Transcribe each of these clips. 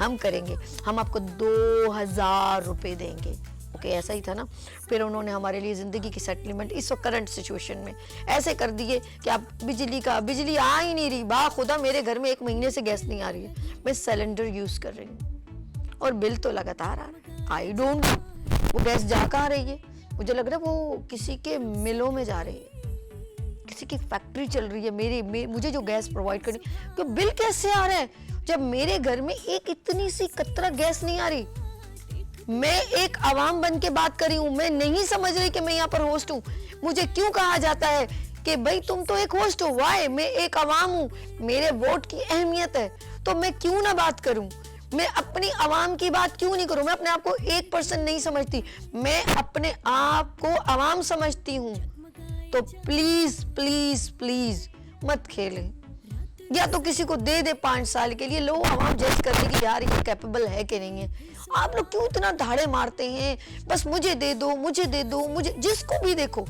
ہم کریں گے, ہم آپ کو 2000 روپے دیں گے. اوکے, ایسا ہی تھا نا. پھر انہوں نے ہمارے لیے زندگی کی سیٹلمنٹ اس وقت کرنٹ سچویشن میں ایسے کر دیے کہ آپ بجلی آ ہی نہیں رہی. با خدا میرے گھر میں 1 مہینے سے گیس نہیں آ رہی ہے, میں سلنڈر یوز کر رہی ہوں اور بل تو لگاتار آ رہا ہے. آئی ڈونٹ نو وہ گیس جا کہاں رہی ہے. مجھے لگ رہا ہے وہ کسی کے ملوں میں جا رہی ہے, کسی کی فیکٹری چل رہی ہے مجھے جو گیس پرووائڈ کرنی. کہ بل کیسے آ رہا ہے جب میرے گھر میں ایک اتنی سی قطرہ گیس نہیں آ رہی. میں ایک عوام بن کے بات کر رہی ہوں, میں نہیں سمجھ رہی کہ میں یہاں پر ہوسٹ ہوں. مجھے کیوں کہا جاتا ہے کہ بھائی تم تو ایک ہوسٹ ہو. وائی؟ میں ایک عوام ہوں, میرے ووٹ کی اہمیت ہے, تو میں کیوں نہ بات کروں. میں اپنی عوام کی بات کیوں نہیں کروں. میں اپنے آپ کو 1% نہیں سمجھتی, میں اپنے آپ کو عوام سمجھتی ہوں. تو پلیز پلیز پلیز مت کھیلیں. یا تو کسی کو دے 5 سال کے لیے, لو عوام جج کر لے کہ یار یہ کیپیبل ہے کہ نہیں ہے. آپ لوگ کیوں اتنا دھاڑے مارتے ہیں, بس مجھے دے دو, مجھے جس کو بھی دیکھو.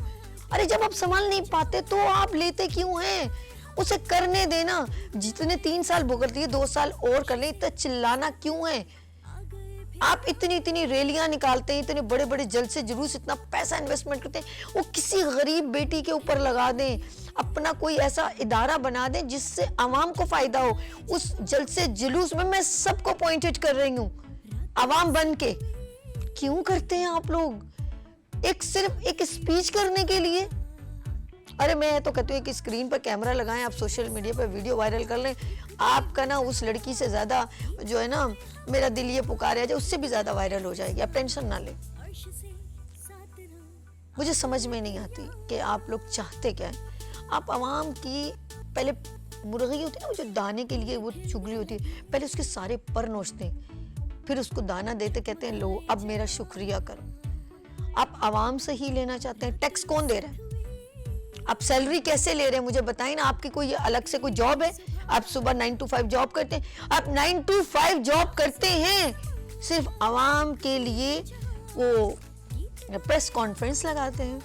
ارے جب آپ سنبھال نہیں پاتے تو آپ لیتے کیوں ہیں. اسے کرنے دینا. جتنے 3 سال بھگت لیے 2 سال اور کر لیں. اتنا چلانا کیوں ہے. آپ اتنی ریلیاں نکالتے ہیں, اتنے بڑے بڑے جلسے جلوس, اتنا پیسہ انویسٹمنٹ کرتے ہیں, وہ کسی غریب بیٹی کے اوپر لگا دیں. اپنا کوئی ایسا ادارہ بنا دیں جس سے عوام کو فائدہ ہو. اس جلسے جلوس میں سب کو پوائنٹڈ کر رہی ہوں عوام بن کے. کیوں کرتے ہیں آپ لوگ صرف ایک اسپیچ کرنے کے لیے. ارے میں تو کہتی ہوں کہ اسکرین پر کیمرہ لگائیں, آپ سوشل میڈیا پہ ویڈیو وائرل کر لیں. آپ کا نا اس لڑکی سے زیادہ جو ہے نا, میرا دل یہ پکارا ہے, اس سے بھی زیادہ وائرل ہو جائے گی. آپ ٹینشن نہ لیں. مجھے سمجھ میں نہیں آتی کہ آپ لوگ چاہتے کیا ہیں. آپ عوام کی پہلے مرغی ہوتی ہے نا, جو دانے کے لیے وہ چگلی ہوتی ہے, پہلے اس کے سارے پر نوچتے ہیں, پھر اس کو دانہ دیتے, کہتے ہیں لو اب میرا شکریہ کرو. آپ عوام سے ہی لینا چاہتے ہیں. ٹیکس کون دے رہا ہے؟ آپ سیلری کیسے لے رہے ہیں مجھے بتائیں نا. آپ کی کوئی الگ سے کوئی جاب ہے؟ آپ صبح 9 to 5 جاب کرتے ہیں. آپ 9 to 5 جاب کرتے ہیں صرف عوام کے لیے, وہ پریس کانفرنس لگاتے ہیں.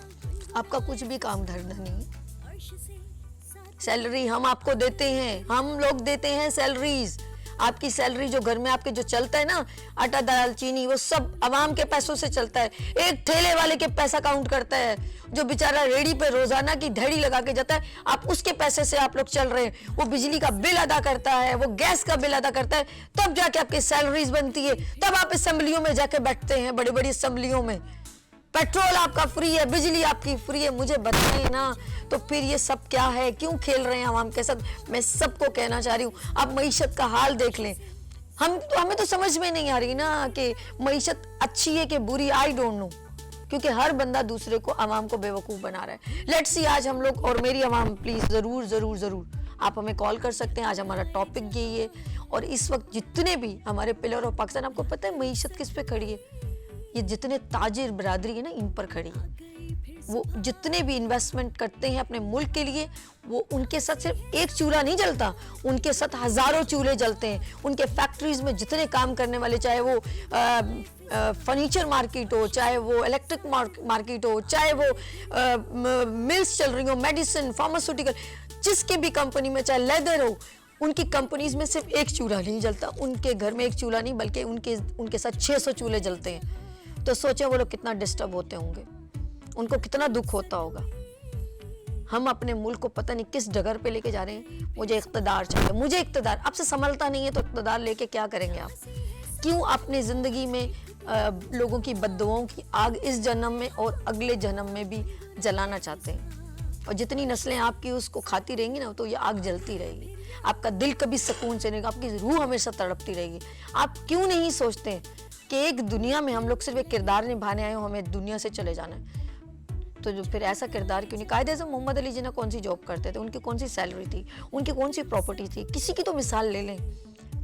آپ کا کچھ بھی کام دھندہ نہیں ہے. سیلری ہم آپ کو دیتے ہیں, ہم لوگ دیتے ہیں سیلریز. آپ کی سیلری جو گھر میں آپ کے جو چلتا ہے نا, آٹا دال چینی, وہ سب عوام کے پیسوں سے چلتا ہے. ایک ٹھیلے والے کے پیسہ کاؤنٹ کرتا ہے, جو بیچارہ ریڑی پہ روزانہ کی دھڑی لگا کے جاتا ہے, آپ اس کے پیسے سے آپ لوگ چل رہے ہیں. وہ بجلی کا بل ادا کرتا ہے, وہ گیس کا بل ادا کرتا ہے, تب جا کے آپ کی سیلریز بنتی ہے. تب آپ اسمبلیوں میں جا کے بیٹھتے ہیں, بڑی بڑی اسمبلیوں میں. پیٹرول آپ کا فری ہے, بجلی آپ کی فری ہے. مجھے بتائیں نا, تو پھر یہ سب کیا ہے, کیوں کھیل رہے ہیں عوام کے ساتھ. میں سب کو کہنا چاہ رہی ہوں, اب معیشت کا حال دیکھ لیں. ہمیں تو سمجھ میں نہیں آ رہی نا کہ معیشت اچھی ہے کہ بری. آئی ڈونٹ نو, کیونکہ ہر بندہ دوسرے کو, عوام کو بے وقوف بنا رہا ہے. لیٹس سی, آج ہم لوگ, اور میری عوام پلیز ضرور ضرور ضرور آپ ہمیں کال کر سکتے ہیں. آج ہمارا ٹاپک یہی ہے, اور اس وقت جتنے بھی ہمارے پلر آف پاکستان, آپ کو پتہ ہے معیشت کس پہ کھڑی ہے؟ یہ جتنے تاجر برادری ہے نا, ان پر کھڑی ہے. وہ جتنے بھی انویسٹمنٹ کرتے ہیں اپنے ملک کے لیے, وہ ان کے ساتھ صرف ایک چولہا نہیں جلتا, ان کے ساتھ ہزاروں چولہے جلتے ہیں. ان کے فیکٹریز میں جتنے کام کرنے والے, چاہے وہ فرنیچر مارکیٹ ہو, چاہے وہ الیکٹرک مارکیٹ ہو, چاہے وہ ملز چل رہی ہو, میڈیسن, فارماسیوٹیکل, جس کی بھی کمپنی میں, چاہے لیدر ہو, ان کی کمپنیز میں صرف ایک چولہا نہیں جلتا. ان کے گھر میں ایک چولہا نہیں, بلکہ ان کے ساتھ 600 چولہے جلتے ہیں. تو سوچیں وہ لوگ کتنا ڈسٹرب ہوتے ہوں گے, ان کو کتنا دکھ ہوتا ہوگا. ہم اپنے ملک کو پتہ نہیں کس ڈگر پہ لے کے جا رہے ہیں. مجھے اقتدار چاہیے, مجھے اقتدار. آپ سے سنبھلتا نہیں ہے تو اقتدار لے کے کیا کریں گے آپ؟ کیوں اپنی زندگی میں لوگوں کی بددعاؤں کی آگ اس جنم میں اور اگلے جنم میں بھی جلانا چاہتے ہیں؟ اور جتنی نسلیں آپ کی اس کو کھاتی رہیں گی نا, تو یہ آگ جلتی رہے گی. آپ کا دل کبھی سکون سے نہیں گا, آپ کی روح ہمیشہ تڑپتی رہے گی. آپ کیوں نہیں سوچتے کہ ایک دنیا میں ہم لوگ صرف ایک کردار نبھانے آئے ہوں, ہمیں دنیا سے چلے جانا ہے؟ تو جو پھر ایسا کردار کیوں نہیں؟ قائد اعظم محمد علی جناح کون سی جاب کرتے تھے, ان کی کون سی سیلری تھی, ان کی کون سی پراپرٹی تھی؟ کسی کی تو مثال لے لیں,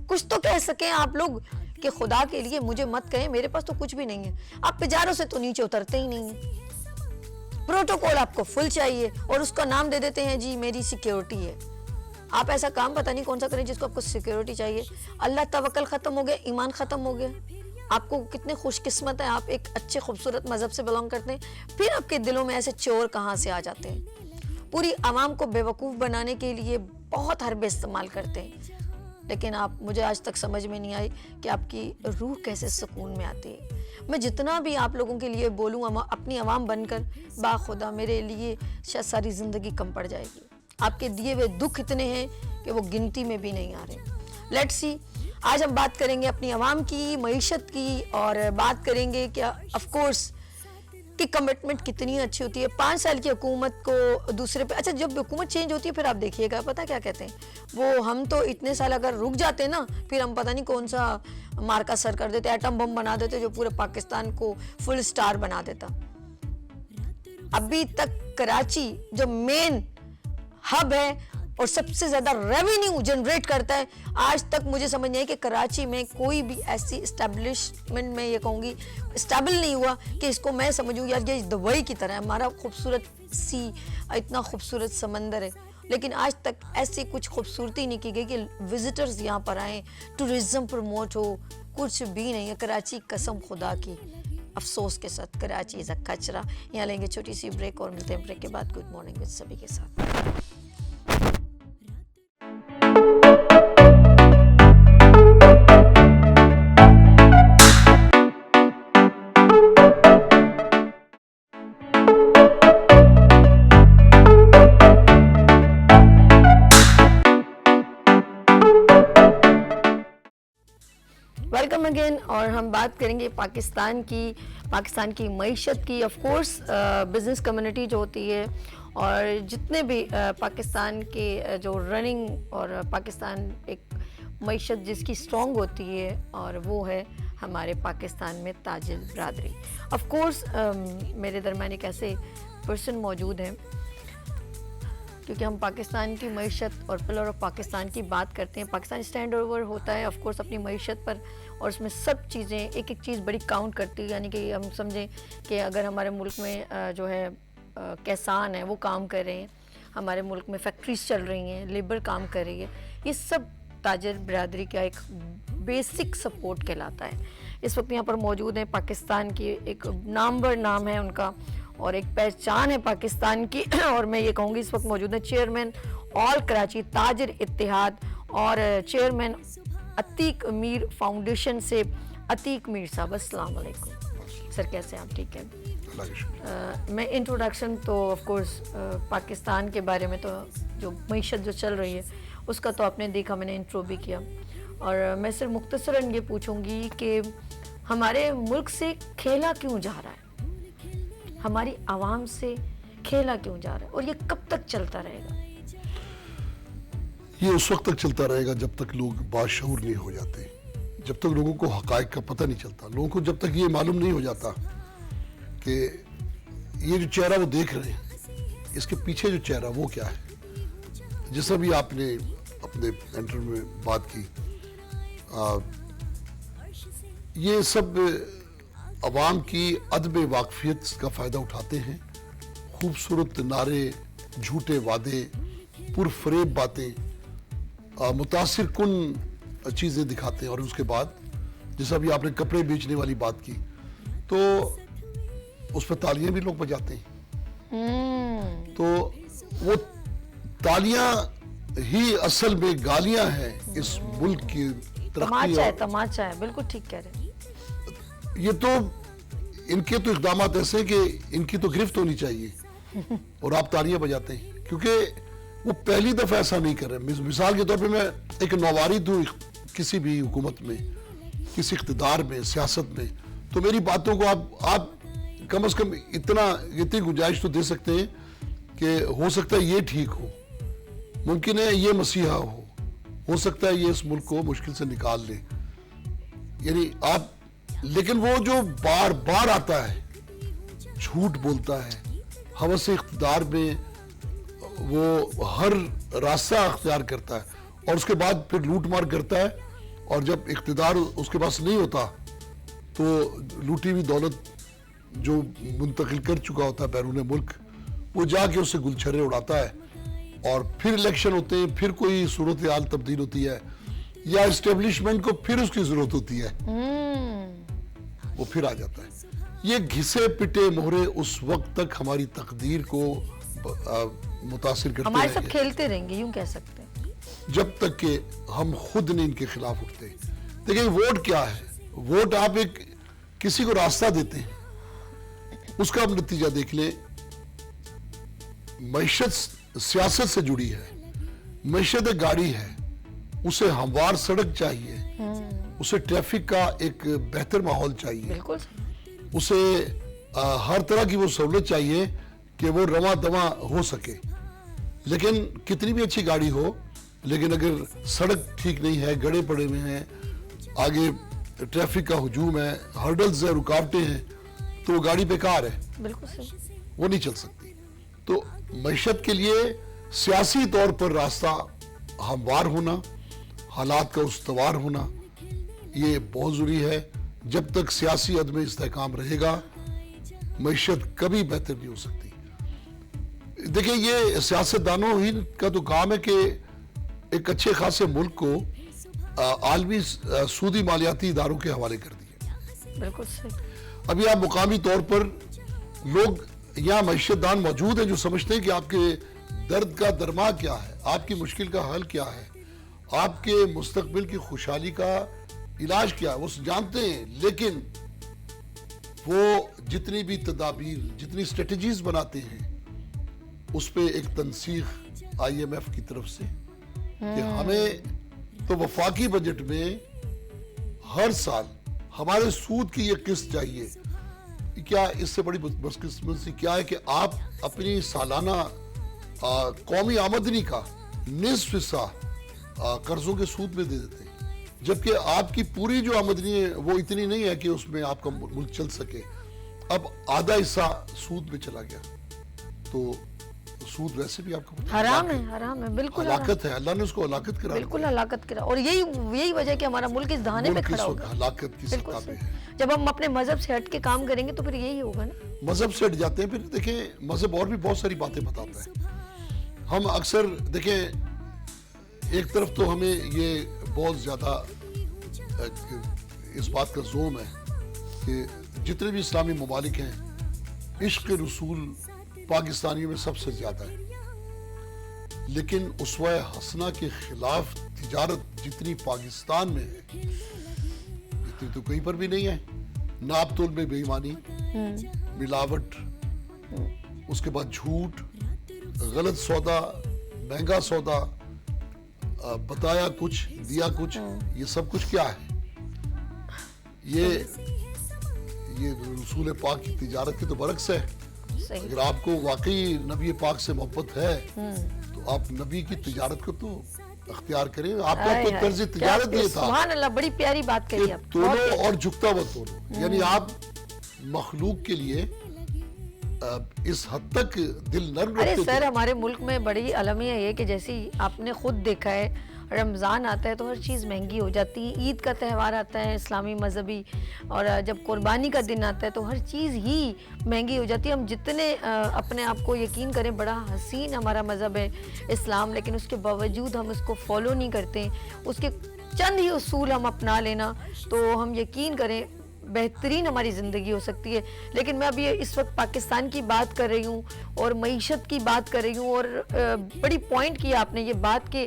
کچھ تو کہہ سکیں آپ لوگ کہ خدا کے لیے مجھے مت کہیں, میرے پاس تو کچھ بھی نہیں ہے. آپ پیجاروں سے تو نیچے اترتے ہی نہیں ہیں. پروٹوکول آپ کو فل چاہیے, اور اس کا نام دے دیتے ہیں جی میری سیکیورٹی ہے. آپ ایسا کام پتہ نہیں کون سا کریں جس کو آپ کو سیکیورٹی چاہیے. اللہ توکل ختم ہو گیا, ایمان ختم ہو گیا. آپ کو کتنے خوش قسمت ہیں, آپ ایک اچھے خوبصورت مذہب سے بلانگ کرتے ہیں, پھر آپ کے دلوں میں ایسے چور کہاں سے آ جاتے ہیں؟ پوری عوام کو بے وقوف بنانے کے لیے بہت حربے استعمال کرتے ہیں. لیکن آپ مجھے آج تک سمجھ میں نہیں آئی کہ آپ کی روح کیسے سکون میں آتی ہے. میں جتنا بھی آپ لوگوں کے لیے بولوں اپنی عوام بن کر باخدا میرے لیے شاید ساری زندگی کم پڑ جائے گی. آپ کے دیے ہوئے دکھ اتنے ہیں کہ وہ گنتی میں بھی نہیں آ رہے. Let's see. آج ہم بات کریں گے اپنی عوام کی معیشت کی اور بات کریں گے کہ آف کورس کہ کمٹمنٹ کتنی اچھی ہوتی ہے 5 سال کی حکومت کو دوسرے پہ. اچھا جب حکومت چینج ہوتی ہے پھر آپ دیکھیے گا پتہ کیا کہتے ہیں وہ ہم تو اتنے سال اگر رک جاتے ہیں نا پھر ہم پتہ نہیں کون سا مارکا سر کر دیتے, ایٹم بم بنا دیتے جو پورے پاکستان کو فل سٹار بنا دیتا. ابھی تک کراچی جو مین ہب ہے اور سب سے زیادہ ریونیو جنریٹ کرتا ہے, آج تک مجھے سمجھ نہیں ہے کہ کراچی میں کوئی بھی ایسی اسٹیبلشمنٹ میں یہ کہوں گی اسٹیبل نہیں ہوا کہ اس کو میں سمجھوں یار یہ دبئی کی طرح ہے. ہمارا خوبصورت سی اتنا خوبصورت سمندر ہے لیکن آج تک ایسی کچھ خوبصورتی نہیں کی گئی کہ وزٹرز یہاں پر آئیں, ٹورزم پروموٹ ہو, کچھ بھی نہیں ہے. کراچی قسم خدا کی افسوس کے ساتھ کراچی از اے کچرا. یہاں لیں گے چھوٹی سی بریک اور ملتے ہیں بریک کے بعد. گڈ مارننگ وتھ سبھی کے ساتھ. Welcome again. اور ہم بات کریں گے پاکستان کی معیشت کی. آف کورس بزنس کمیونٹی جو ہوتی ہے اور جتنے بھی پاکستان کے جو رننگ اور پاکستان ایک معیشت جس کی اسٹرانگ ہوتی ہے اور وہ ہے ہمارے پاکستان میں تاجر برادری. آف کورس میرے درمیان ایک ایسے پرسن موجود ہیں کیونکہ ہم پاکستان کی معیشت اور پلر آف پاکستان کی بات کرتے ہیں. پاکستان اسٹینڈ اوور ہوتا ہے آف کورس اپنی معیشت پر اور اس میں سب چیزیں ایک ایک چیز بڑی کاؤنٹ کرتی ہے. یعنی کہ ہم سمجھیں کہ اگر ہمارے ملک میں جو ہے کسان ہیں وہ کام کر رہے ہیں, ہمارے ملک میں فیکٹریز چل رہی ہیں, لیبر کام کر رہی ہے, یہ سب تاجر برادری کا ایک بیسک سپورٹ کہلاتا ہے. اس وقت یہاں پر موجود ہیں پاکستان کی ایک نامور نام ہے ان کا اور ایک پہچان ہے پاکستان کی اور میں یہ کہوں گی اس وقت موجود ہیں چیئرمین آل کراچی تاجر اتحاد اور چیئرمین عتیق میر فاؤنڈیشن سے عتیق میر صاحب. السلام علیکم سر, کیسے ہیں آپ؟ ٹھیک ہے. میں انٹروڈکشن تو آف کورس پاکستان کے بارے میں تو جو معیشت جو چل رہی ہے اس کا تو آپ نے دیکھا, میں نے انٹرو بھی کیا اور میں صرف مختصراً یہ پوچھوں گی کہ ہمارے ملک سے کھیلا کیوں جا رہا ہے, ہماری عوام سے کھیلا کیوں جا رہا ہے اور یہ کب تک چلتا رہے گا؟ یہ اس وقت تک چلتا رہے گا جب تک لوگ باشعور نہیں ہو جاتے, جب تک لوگوں کو حقائق کا پتہ نہیں چلتا, لوگوں کو جب تک یہ معلوم نہیں ہو جاتا کہ یہ جو چہرہ وہ دیکھ رہے ہیں اس کے پیچھے جو چہرہ وہ کیا ہے. جیسا بھی آپ نے اپنے انٹرویو میں بات کی, یہ سب عوام کی عدم واقفیت کا فائدہ اٹھاتے ہیں. خوبصورت نعرے, جھوٹے وعدے, پرفریب باتیں, متاثر کن چیزیں دکھاتے ہیں اور اس کے بعد جیسا بھی آپ نے کپڑے بیچنے والی بات کی تو اس پہ تالیاں بھی لوگ بجاتے ہیں. تو وہ تالیاں ہی اصل میں گالیاں ہیں اس ملک کی ترقی. تماچا ہے, بالکل ٹھیک کہہ رہے ہیں. یہ تو ان کے تو اقدامات ایسے کہ ان کی تو گرفت ہونی چاہیے اور آپ تالیاں بجاتے ہیں کیونکہ وہ پہلی دفعہ ایسا نہیں کر رہے. مثال کے طور پہ میں ایک نوارد ہوں کسی بھی حکومت میں, کسی اقتدار میں, سیاست میں, تو میری باتوں کو آپ کم از کم اتنی گنجائش تو دے سکتے ہیں کہ ہو سکتا ہے یہ ٹھیک ہو, ممکن ہے یہ مسیحا ہو سکتا ہے یہ اس ملک کو مشکل سے نکال لے. یعنی آپ لیکن وہ جو بار بار آتا ہے, جھوٹ بولتا ہے, ہوس اقتدار میں وہ ہر راستہ اختیار کرتا ہے اور اس کے بعد پھر لوٹ مار کرتا ہے, اور جب اقتدار اس کے پاس نہیں ہوتا تو لوٹی ہوئی دولت جو منتقل کر چکا ہوتا ہے بیرون ملک وہ جا کے اس سے گلچھرے اڑاتا ہے اور پھر الیکشن ہوتے ہیں, پھر کوئی صورتحال تبدیل ہوتی ہے یا اسٹیبلشمنٹ کو پھر اس کی ضرورت ہوتی ہے, وہ پھر آ جاتا ہے. یہ گھسے پٹے مہرے اس وقت تک ہماری تقدیر کو متاثر کرتے ہیں. ہمارے سب کھیلتے رہیں گے یوں کہہ سکتے ہیں. جب تک کہ ہم خود نہیں ان کے خلاف اٹھتے. دیکھیں ووٹ کیا ہے؟ ووٹ آپ ایک کسی کو راستہ دیتے ہیں, اس کا آپ نتیجہ دیکھ لیں. معیشت سیاست سے جڑی ہے, معیشت ایک گاڑی ہے, اسے ہموار سڑک چاہیے, اسے ٹریفک کا ایک بہتر ماحول چاہیے, بالکل اسے ہر طرح کی وہ سہولت چاہیے کہ وہ رواں دواں ہو سکے. لیکن کتنی بھی اچھی گاڑی ہو, لیکن اگر سڑک ٹھیک نہیں ہے, گڑھے پڑے ہوئے ہیں, آگے ٹریفک کا ہجوم ہے, ہرڈلز ہیں, رکاوٹیں ہیں, تو وہ گاڑی بیکار ہے, بالکل صحیح. وہ نہیں چل سکتی. تو معیشت کے لیے سیاسی طور پر راستہ ہموار ہونا, حالات کا استوار ہونا, یہ بہت ضروری ہے. جب تک سیاسی عدم استحکام رہے گا, معیشت کبھی بہتر نہیں ہو سکتی. دیکھیں یہ سیاستدانوں ہی کا تو کام ہے کہ ایک اچھے خاصے ملک کو عالمی سودی مالیاتی اداروں کے حوالے کر دیے. بالکل صحیح. ابھی آپ مقامی طور پر لوگ یہاں معیشت دان موجود ہیں جو سمجھتے ہیں کہ آپ کے درد کا درما کیا ہے, آپ کی مشکل کا حل کیا ہے, آپ کے مستقبل کی خوشحالی کا علاج کیا ہے, وہ جانتے ہیں. لیکن وہ جتنی بھی تدابیر, جتنی اسٹریٹجیز بناتے ہیں, اس پہ ایک تنسیخ IMF کی طرف سے کہ ہمیں تو وفاقی بجٹ میں ہر سال ہمارے سود کی یہ قسط چاہیے. کیا اس سے بڑی بدقسمتی کیا ہے کہ آپ اپنی سالانہ قومی آمدنی کا نصف حصہ قرضوں کے سود میں دے دیتے ہیں, جبکہ آپ کی پوری جو آمدنی ہے وہ اتنی نہیں ہے کہ اس میں آپ کا ملک چل سکے. اب آدھا حصہ سود میں چلا گیا, تو سود ویسے بھی آپ کو حرام ہے, حرام ہے, بالکل ہلاکت ہے. اللہ نے اس کو ہلاکت کرا, بالکل ہلاکت کرا. اور یہی وجہ ہے کہ ہمارا ملک اس دہانے پہ کھڑا ہوگا, ہلاکت کی بالکل سطح پہ صحیح. ہے. جب ہم اپنے مذہب سے ہٹ کے کام کریں گے تو پھر یہی ہوگا نا. مذہب سے ہٹ جاتے ہیں, پھر دیکھیں مذہب اور بھی بہت ساری باتیں بتاتا ہے. ہم اکثر دیکھیں ایک طرف تو ہمیں یہ بہت زیادہ اس بات کا زوم ہے کہ جتنے بھی اسلامی ممالک ہیں, عشق رسول پاکستانیوں میں سب سے زیادہ ہے. لیکن اسوہ حسنہ کے خلاف تجارت جتنی پاکستان میں ہے اتنی تو کہیں پر بھی نہیں ہے. ناپ تول میں بے ایمانی, ملاوٹ, اس کے بعد جھوٹ, غلط سودا, مہنگا سودا, بتایا کچھ دیا کچھ, یہ سب کچھ کیا ہے؟ یہ رسول پاک کی تجارت کی تو برعکس ہے. اگر آپ کو واقعی نبی پاک سے محبت ہے تو آپ نبی کی تجارت کو تو اختیار کریں. آپ کا تو طرز تجارت یہ تھا, سبحان اللہ, بڑی پیاری بات کہی آپ. تولو اور جھکتا ہوا تولو, یعنی آپ مخلوق کے لیے اس حد تک دل نرم رکھتے ارے تھے. سر, ہمارے ملک میں بڑی المیہ یہ کہ جیسی آپ نے خود دیکھا ہے, رمضان آتا ہے تو ہر چیز مہنگی ہو جاتی ہے, عید کا تہوار آتا ہے اسلامی مذہبی, اور جب قربانی کا دن آتا ہے تو ہر چیز ہی مہنگی ہو جاتی ہے. ہم جتنے اپنے آپ کو یقین کریں بڑا حسین ہمارا مذہب ہے اسلام, لیکن اس کے باوجود ہم اس کو فالو نہیں کرتے. اس کے چند ہی اصول ہم اپنا لینا تو ہم یقین کریں بہترین ہماری زندگی ہو سکتی ہے. لیکن میں ابھی اس وقت پاکستان کی بات کر رہی ہوں اور معیشت کی بات کر رہی ہوں, اور بڑی پوائنٹ کیا آپ نے یہ بات کہ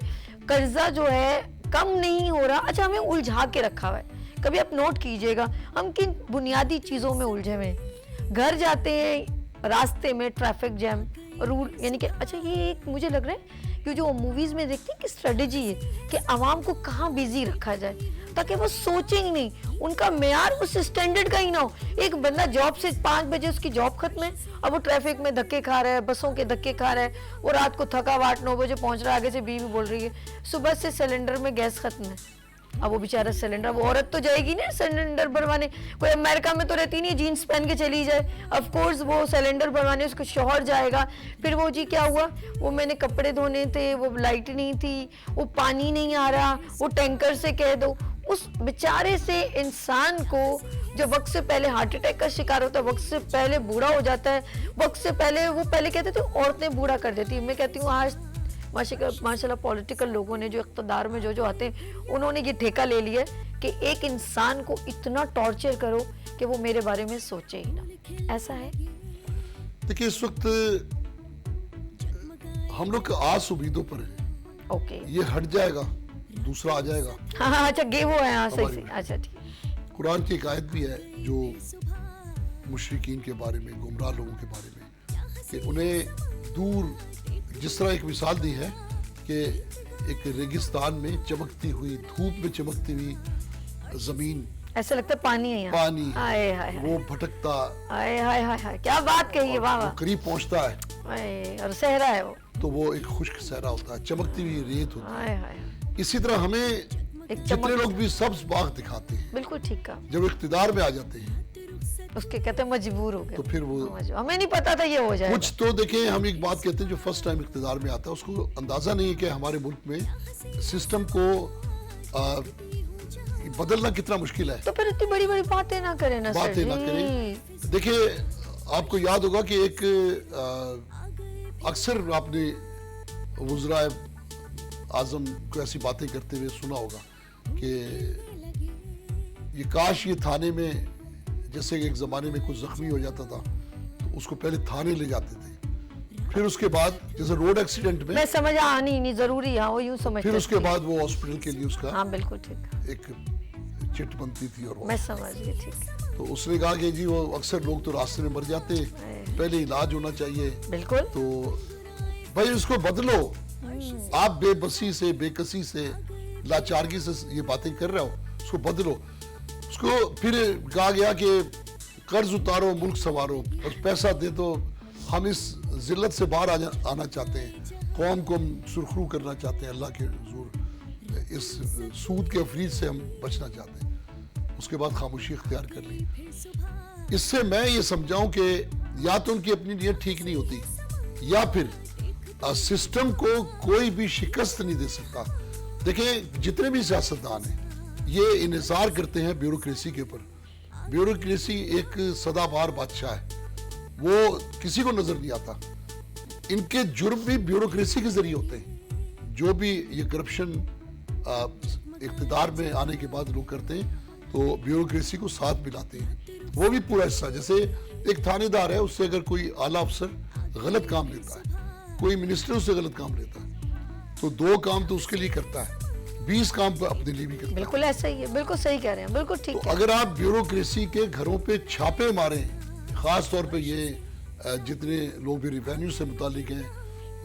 قرضہ جو ہے کم نہیں ہو رہا. اچھا, ہمیں الجھا کے رکھا ہوا ہے. کبھی آپ نوٹ کیجئے گا ہم کن بنیادی چیزوں میں الجھے ہوئے ہیں. گھر جاتے ہیں راستے میں ٹریفک جیم, رول, یعنی کہ اچھا یہ ایک مجھے لگ رہا ہے کہ جو موویز میں دیکھتے ہیں کہ اسٹریٹجی ہے کہ عوام کو کہاں بیزی رکھا جائے تاکہ وہ سوچیں ہی نہیں, ان کا معیار اس اسٹینڈرڈ کا ہی نہ ہو. ایک بندہ جاب سے 5 بجے اس کی جاب ختم ہے, اب وہ ٹریفک میں دھکے کھا رہا ہے, بسوں کے دھکے کھا رہا ہے, وہ رات کو تھکا 8-9 بجے پہنچ رہا ہے, آگے سے بیوی بول رہی ہے صبح سے سلنڈر میں گیس ختم ہے. اب وہ بیچارہ سلنڈر, وہ عورت تو جائے گی نا سلنڈر بھروانے, کوئی امریکہ میں تو رہتی نہیں, جینس پہن کے چلی جائے, آف کورس وہ سلنڈر بھروانے اس کو شوہر جائے گا. پھر وہ جی کیا ہوا, وہ میں نے کپڑے دھونے تھے, وہ لائٹ نہیں تھی, وہ پانی نہیں آ رہا, وہ ٹینکر سے کہہ دو. اس بیچارے سے انسان کو جو وقت سے پہلے ہارٹ اٹیک کا شکار ہوتا ہے, وقت سے پہلے بوڑھا ہو جاتا ہے, وقت سے پہلے, وہ پہلے کہتے تھے عورتیں بوڑھا کر دیتی, میں کہتی ہوں آج ماشاءاللہ پولیٹیکل لوگوں نے جو اقتدار میں جو آتے ہیں انہوں نے یہ ٹھیکہ لے لیا کہ ایک انسان کو اتنا ٹارچر کرو کہ وہ میرے بارے میں سوچے ہی نہ. ایسا ہے. دیکھیں اس وقت ہم لوگ آس امیدوں پر ہیں اوکے یہ ہٹ جائے گا دوسرا آ جائے گا. ہاں اچھا گے وہ ہے, ہاں صحیح ہماری صحیح, اچھا ٹھیک. قرآن کی ایک آیت بھی ہے جو مشرکین کے بارے میں, گمراہ لوگوں کے بارے میں, کہ انہیں دور جس طرح ایک مثال دی ہے کہ ایک ریگستان میں چمکتی ہوئی, دھوپ میں چمکتی ہوئی زمین, ایسا لگتا ہے پانی ہے یہاں, پانی ہائے ہائے وہ بھٹکتا, ہائے ہائے ہائے, کیا بات کہی ہے, واہ وہ واہ, قریب پہنچتا ہے ہائے, اور صحرا ہے وہ, تو وہ ایک خشک صحرا ہوتا ہے, چمکتی ہوئی ریت ہوتی ہائے ہائے, ہے. اسی طرح ہمیں جتنے لوگ بھی سبز باغ دکھاتے ہیں, بالکل ٹھیک کہا, جب اقتدار میں آ جاتے ہیں اس کے کہتے ہیں مجبور ہو گئے, تو پھر وہ ہمیں نہیں پتا تھا یہ ہو جائے کچھ تو دیکھیں, ہم ایک بات کہتے ہیں جو فرسٹ ٹائم اقتدار میں آتا ہے اس کو اندازہ نہیں ہے کہ ہمارے ملک میں سسٹم کو بدلنا کتنا مشکل ہے. تو پھر اتنی بڑی بڑی باتیں نہ کریں نا, باتیں نہ کریں. دیکھیں آپ کو یاد ہوگا کہ ایک اکثر آپ نے وزرائے اعظم کو ایسی باتیں کرتے ہوئے سنا ہوگا کہ یہ کاش یہ تھانے میں, جیسے ایک زمانے میں کچھ زخمی ہو جاتا تھا تو اس کو پہلے تھانے لے جاتے تھے, پھر اس کے بعد جیسے روڈ ایکسیڈنٹ میں سمجھ آنی نہیں ضروری, ہاں وہ یوں سمجھتے, پھر اس کے بعد وہ ہاسپٹل کے لیے اس کا ہاں بالکل ٹھیک, ایک چٹ بنتی تھی, اور میں سمجھ گئی, ٹھیک, تو اس نے کہا کہ جی وہ اکثر لوگ تو راستے میں مر جاتے, پہلے علاج ہونا چاہیے. بالکل, تو بھائی اس کو بدلو, آپ بے بسی سے, بے کسی سے, لاچارگی سے یہ باتیں کر رہے ہو, اس کو بدلو. اس کو پھر کہا گیا کہ قرض اتارو, ملک سنوارو, بس پیسہ دے دو, ہم اس ذلت سے باہر آنا چاہتے ہیں, قوم کو ہم سرخرو کرنا چاہتے ہیں, اللہ کے حضور اس سود کے افریج سے ہم بچنا چاہتے ہیں. اس کے بعد خاموشی اختیار کر لی. اس سے میں یہ سمجھاؤں کہ یا تو ان کی اپنی نیت ٹھیک نہیں ہوتی, یا پھر سسٹم کو کوئی بھی شکست نہیں دے سکتا. دیکھیں جتنے بھی سیاستدان ہیں یہ انحصار کرتے ہیں بیوروکریسی کے اوپر. بیوروکریسی ایک سدا بار بادشاہ ہے, وہ کسی کو نظر نہیں آتا. ان کے جرم بھی بیوروکریسی کے ذریعے ہوتے ہیں. جو بھی یہ کرپشن اقتدار میں آنے کے بعد لوگ کرتے ہیں تو بیوروکریسی کو ساتھ ملاتے ہیں, وہ بھی پورا حصہ. جیسے ایک تھانے دار ہے, اس سے اگر کوئی اعلیٰ افسر غلط کام لیتا ہے, کوئی منسٹر اس سے غلط کام لیتا ہے, تو 2 کام تو اس کے لیے کرتا ہے, 20 کام پہ اپنے لیے بھی کرتا ہے. بالکل ایسا ہی ہے, بالکل صحیح کہہ رہے ہیں, بالکل ٹھیک. تو اگر آپ بیوروکریسی کے گھروں پہ چھاپے ماریں, خاص طور پہ یہ جتنے لوگ بھی ریونیو سے متعلق ہیں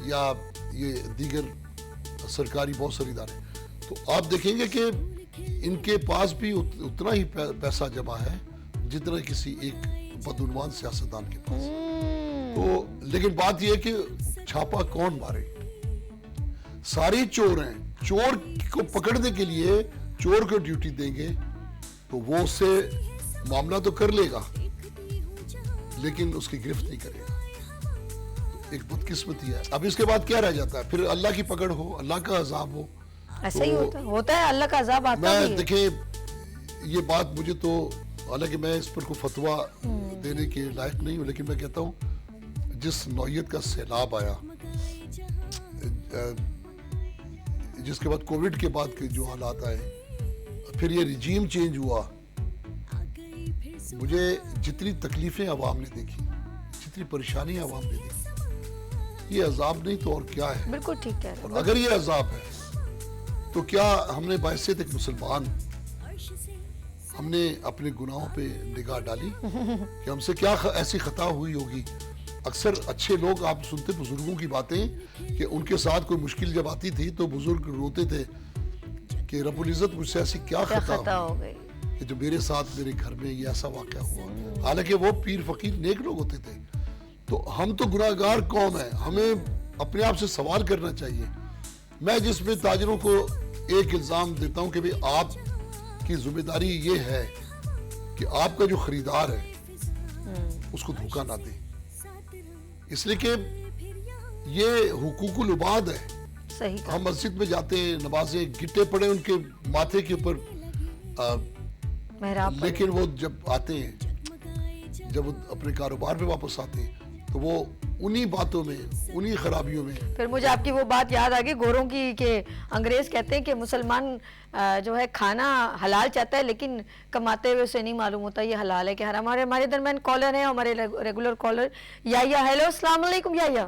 یا یہ دیگر سرکاری بہت ساری ادارے, تو آپ دیکھیں گے کہ ان کے پاس بھی اتنا ہی پیسہ جمع ہے جتنا کسی ایک بدعنوان سیاستدان کے پاس. تو لیکن بات یہ ہے کہ چھاپا کون مارے, سارے چور ہیں, چور کو پکڑنے کے لیے چور کو ڈیوٹی دیں گے تو وہ اس سے معاملہ تو کر لے گا لیکن اس کی گرفت نہیں کرے گا. ایک بدقسمتی ہے. اب اس کے بعد کیا رہ جاتا ہے, پھر اللہ کی پکڑ ہو, اللہ کا عذاب ہو. ایسا ہی ہوتا ہے, اللہ کا عذاب آتا میں ہے. دیکھیں یہ بات مجھے تو, حالانکہ میں اس پر کوئی فتویٰ دینے کے لائق نہیں ہوں, لیکن میں کہتا ہوں جس نوعیت کا سیلاب آیا, جس کے بعد کووڈ کے بعد کے جو حالات آئے, پھر یہ رجیم چینج ہوا, مجھے جتنی تکلیفیں عوام نے دیکھی, جتنی پریشانیاں عوام نے دیکھی, یہ عذاب نہیں تو اور کیا ہے. بالکل ٹھیک کہہ رہے ہیں. اور اگر یہ عذاب ہے تو کیا ہم نے بحیثیت ایک مسلمان, ہم نے اپنے گناہوں پہ نگاہ ڈالی کہ ہم سے کیا ایسی خطا ہوئی ہوگی. اکثر اچھے لوگ, آپ سنتے بزرگوں کی باتیں کہ ان کے ساتھ کوئی مشکل جب آتی تھی تو بزرگ روتے تھے کہ رب العزت مجھ سے ایسی کیا خطا ہو گئی کہ جو میرے ساتھ میرے گھر میں یہ ایسا واقعہ ہوا. حالانکہ وہ پیر فقیر نیک لوگ ہوتے تھے. تو ہم تو گناہگار قوم ہیں, ہمیں اپنے آپ سے سوال کرنا چاہیے. میں جس میں تاجروں کو ایک الزام دیتا ہوں کہ بھی آپ کی ذمہ داری یہ ہے کہ آپ کا جو خریدار ہے اس کو دھوکہ نہ دیں, اس لیے کہ یہ حقوق العباد ہے. صحیح. ہم مسجد میں جاتے ہیں, نمازیں گٹے پڑے ان کے ماتھے کے اوپر, لیکن وہ جب آتے ہیں, جب وہ اپنے کاروبار پہ واپس آتے ہیں تو وہ انہی باتوں میں, انہی خرابیوں میں. پھر مجھے آپ کی وہ بات یاد آ گئی گوروں کی کہ انگریز کہتے ہیں کہ مسلمان جو ہے کھانا حلال چاہتا ہے لیکن کماتے ہوئے اسے نہیں معلوم ہوتا یہ حلال ہے کہ حرام. ہمارے درمیان کالر ہیں, ہمارے ریگولر کالر یا ہیلو السلام علیکم. یا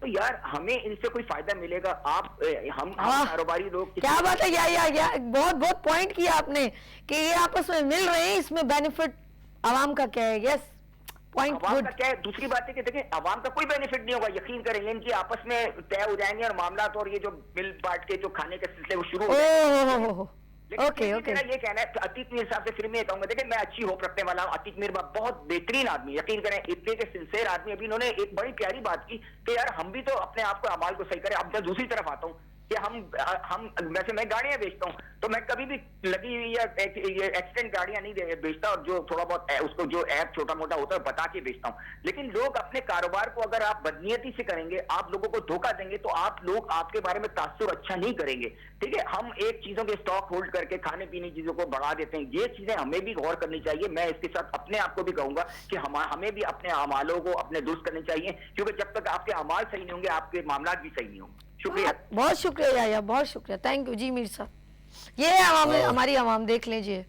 تو یار ہمیں ان سے کوئی فائدہ ملے گا؟ آپ ہم کاروباری لوگ کیا بات ہے، یا بہت بہت پوائنٹ کیا آپ نے کہ یہ آپس میں مل رہے ہیں، اس میں بینیفٹ عوام کا کیا ہے؟ یس پوائنٹ عوام گڈ. کا کیا ہے؟ دوسری بات ہے کہ دیکھیں عوام کا کوئی بینیفٹ نہیں ہوگا، یقین کریں ان کی آپس میں طے ہو جائیں گے اور معاملات، اور یہ جو مل بانٹ کے جو کھانے کے سلسلے وہ شروع ہو جائیں گے. اوکے میرا یہ کہنا ہے عتیق میر صاحب سے، پھر میں یہ کہوں گا دیکھیں میں اچھی ہوپ رکھنے والا ہوں، عتیق میر بہت بہترین آدمی، یقین کریں اتنے کے سنسیر آدمی. ابھی انہوں نے ایک بڑی پیاری بات کی کہ یار ہم بھی تو اپنے آپ کو اعمال کو صحیح کریں. اب میں دوسری طرف آتا ہوں کہ ہم ویسے میں گاڑیاں بیچتا ہوں تو میں کبھی بھی لگی ہوئی یا ایکسیڈنٹ گاڑیاں نہیں بیچتا، اور جو تھوڑا بہت اس کو جو ایپ چھوٹا موٹا ہوتا ہے بتا کے بیچتا ہوں. لیکن لوگ اپنے کاروبار کو اگر آپ بدنیتی سے کریں گے، آپ لوگوں کو دھوکہ دیں گے، تو آپ لوگ آپ کے بارے میں تاثر اچھا نہیں کریں گے. ٹھیک ہے، ہم ایک چیزوں کے اسٹاک ہولڈ کر کے کھانے پینے چیزوں کو بڑھا دیتے ہیں، یہ چیزیں ہمیں بھی غور کرنی چاہیے. میں اس کے ساتھ اپنے آپ کو بھی کہوں گا کہ ہمیں بھی اپنے اعمالوں کو اپنے درست کرنے چاہیے، کیونکہ جب تک آپ کے اعمال صحیح نہیں ہوں گے آپ کے معاملات بھی صحیح نہیں ہوں گے. شکریہ، بہت شکریہ یا بہت شکریہ، تھینک یو جی میر صاحب. یہ عوام ہماری عوام دیکھ لیجئے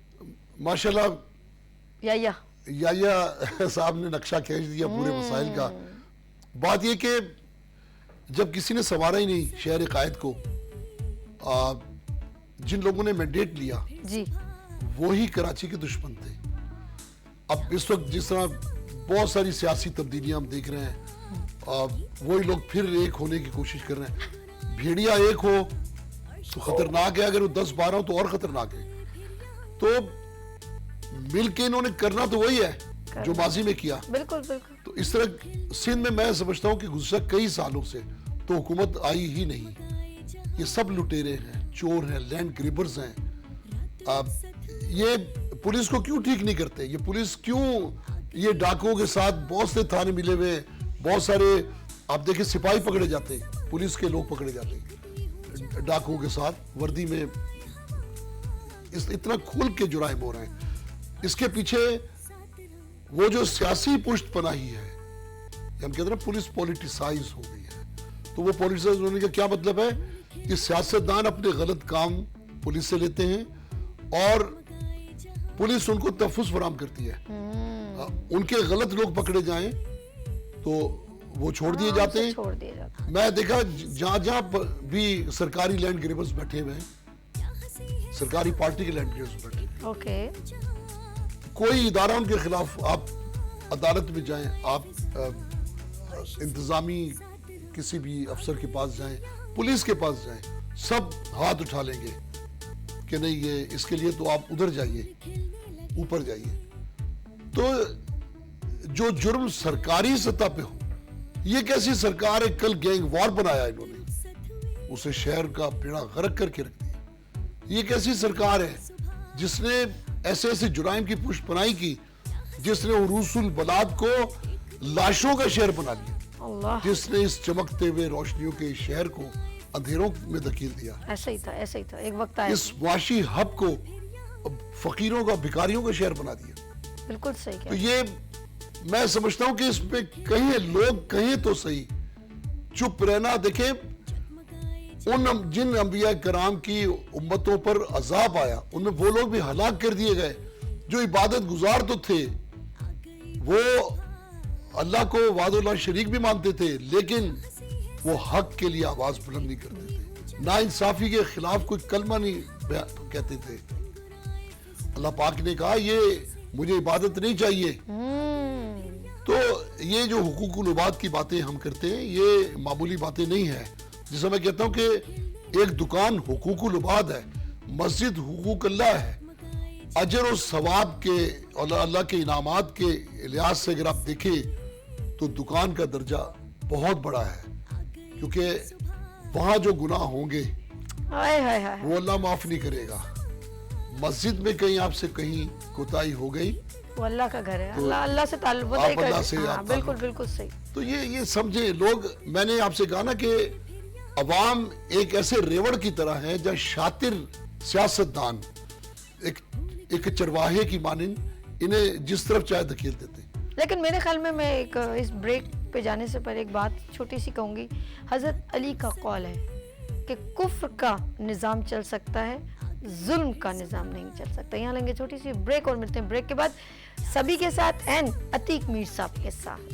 ماشاءاللہ یا صاحب نے نقشہ کھینچ دیا پورے مسائل کا. بات یہ کہ جب کسی نے سنوارا ہی نہیں شہر قائد کو، جن لوگوں نے مینڈیٹ لیا جی وہی کراچی کے دشمن تھے. اب اس وقت جس طرح بہت ساری سیاسی تبدیلیاں ہم دیکھ رہے ہیں، وہی لوگ پھر ایک ہونے کی کوشش کر رہے ہیں. بھیڑیا ایک ہو تو خطرناک ہے، اگر وہ 10-12 ہو تو اور خطرناک ہے. تو مل کے انہوں نے کرنا تو وہی ہے جو ماضی میں کیا. بالکل بالکل. تو اس طرح سندھ میں سمجھتا ہوں کہ گزشتہ کئی سالوں سے تو حکومت آئی ہی نہیں. یہ سب لٹیرے ہیں، چور ہیں، لینڈ گریبرز ہیں. یہ پولیس کو کیوں ٹھیک نہیں کرتے؟ یہ پولیس کیوں یہ ڈاکوں کے ساتھ بہت سے تھانے ملے ہوئے، بہت سارے آپ دیکھیں سپاہی پکڑے جاتے ہیں، پولیس کے لوگ پکڑے جاتے ہیں ڈاکوں کے ساتھ وردی میں. اتنا کھل کے جرائم ہو رہے ہیں. اس کے پیچھے وہ جو سیاسی پشت پناہی ہے، ہم کہتے ہیں پولیس پولیٹیسائز ہو گئی ہے. تو وہ پولیٹیسائز ہونے کا کیا مطلب ہے کہ سیاستدان اپنے غلط کام پولیس سے لیتے ہیں اور پولیس ان کو تحفظ فراہم کرتی ہے. ان کے غلط لوگ پکڑے جائیں تو وہ چھوڑ دیے جاتے ہیں. میں دیکھا جہاں جہاں بھی سرکاری لینڈ گریبرز بیٹھے ہوئے ہیں، سرکاری پارٹی کے لینڈ گریبرز بیٹھے ہوئے ہیں، کوئی ادارہ ان کے خلاف، آپ عدالت میں جائیں، آپ انتظامی کسی بھی افسر کے پاس جائیں، پولیس کے پاس جائیں، سب ہاتھ اٹھا لیں گے کہ نہیں یہ اس کے لیے تو آپ ادھر جائیے، اوپر جائیے. تو جو جرم سرکاری سطح پہ ہو، یہ کیسی سرکار ہے؟ کل گینگ وار بنایا انہوں نے، اسے شہر کا بیڑا غرق کر کے رکھ دیا. یہ کیسی سرکار ہے جس نے ایسے ایسے جرائم کی پشت پناہی کی، جس نے عروس البلاد کو لاشوں کا شہر بنا لیا، جس نے اس چمکتے ہوئے روشنیوں کے شہر کو اندھیروں میں دھکیل دیا. ایسا ہی تھا ایک وقت آیا، اس معاشی ہب کو فقیروں کا، بھکاریوں کا شہر بنا دیا. بالکل صحیح کہا. تو یہ میں سمجھتا ہوں کہ اس پہ کہیں لوگ کہیں تو صحیح چپ رہنا. دیکھیں جن انبیاء کرام کی امتوں پر عذاب آیا، ان میں وہ لوگ بھی ہلاک کر دیے گئے جو عبادت گزار تو تھے، وہ اللہ کو وحدہ لا شریک بھی مانتے تھے، لیکن وہ حق کے لیے آواز بلند نہیں کرتے تھے، نا انصافی کے خلاف کوئی کلمہ نہیں کہتے تھے. اللہ پاک نے کہا یہ مجھے عبادت نہیں چاہیے. تو یہ جو حقوق العباد کی باتیں ہم کرتے ہیں، یہ معمولی باتیں نہیں ہیں. جسے میں کہتا ہوں کہ ایک دکان حقوق العباد ہے، مسجد حقوق اللہ ہے. اجر و ثواب کے اور اللہ کے انعامات کے لحاظ سے اگر آپ دیکھیں تو دکان کا درجہ بہت بڑا ہے، کیونکہ وہاں جو گناہ ہوں گے وہ اللہ معاف نہیں کرے گا. مسجد میں کہیں آپ سے کہیں کوتاہی ہو گئی، وہ اللہ کا گھر ہے، اللہ سے تعلق ہے. بالکل بالکل صحیح. تو یہ سمجھے لوگ. میں نے آپ سے کہا نا کہ عوام ایک ایسے ریوڑ کی طرح ہے جہاں شاطر سیاستدان ایک چرواہے کی مانند انہیں جس طرف چاہے دھکیل دیتے. لیکن میرے خیال میں ایک اس بریک پہ جانے سے پہلے ایک بات چھوٹی سی کہوں گی. حضرت علی کا قول ہے کہ کفر کا نظام چل سکتا ہے، ظلم کا نظام نہیں چل سکتا. یہاں لیں گے چھوٹی سی بریک اور ملتے ہیں بریک کے بعد سبھی کے ساتھ اینڈ عتیق میر صاحب کے ساتھ.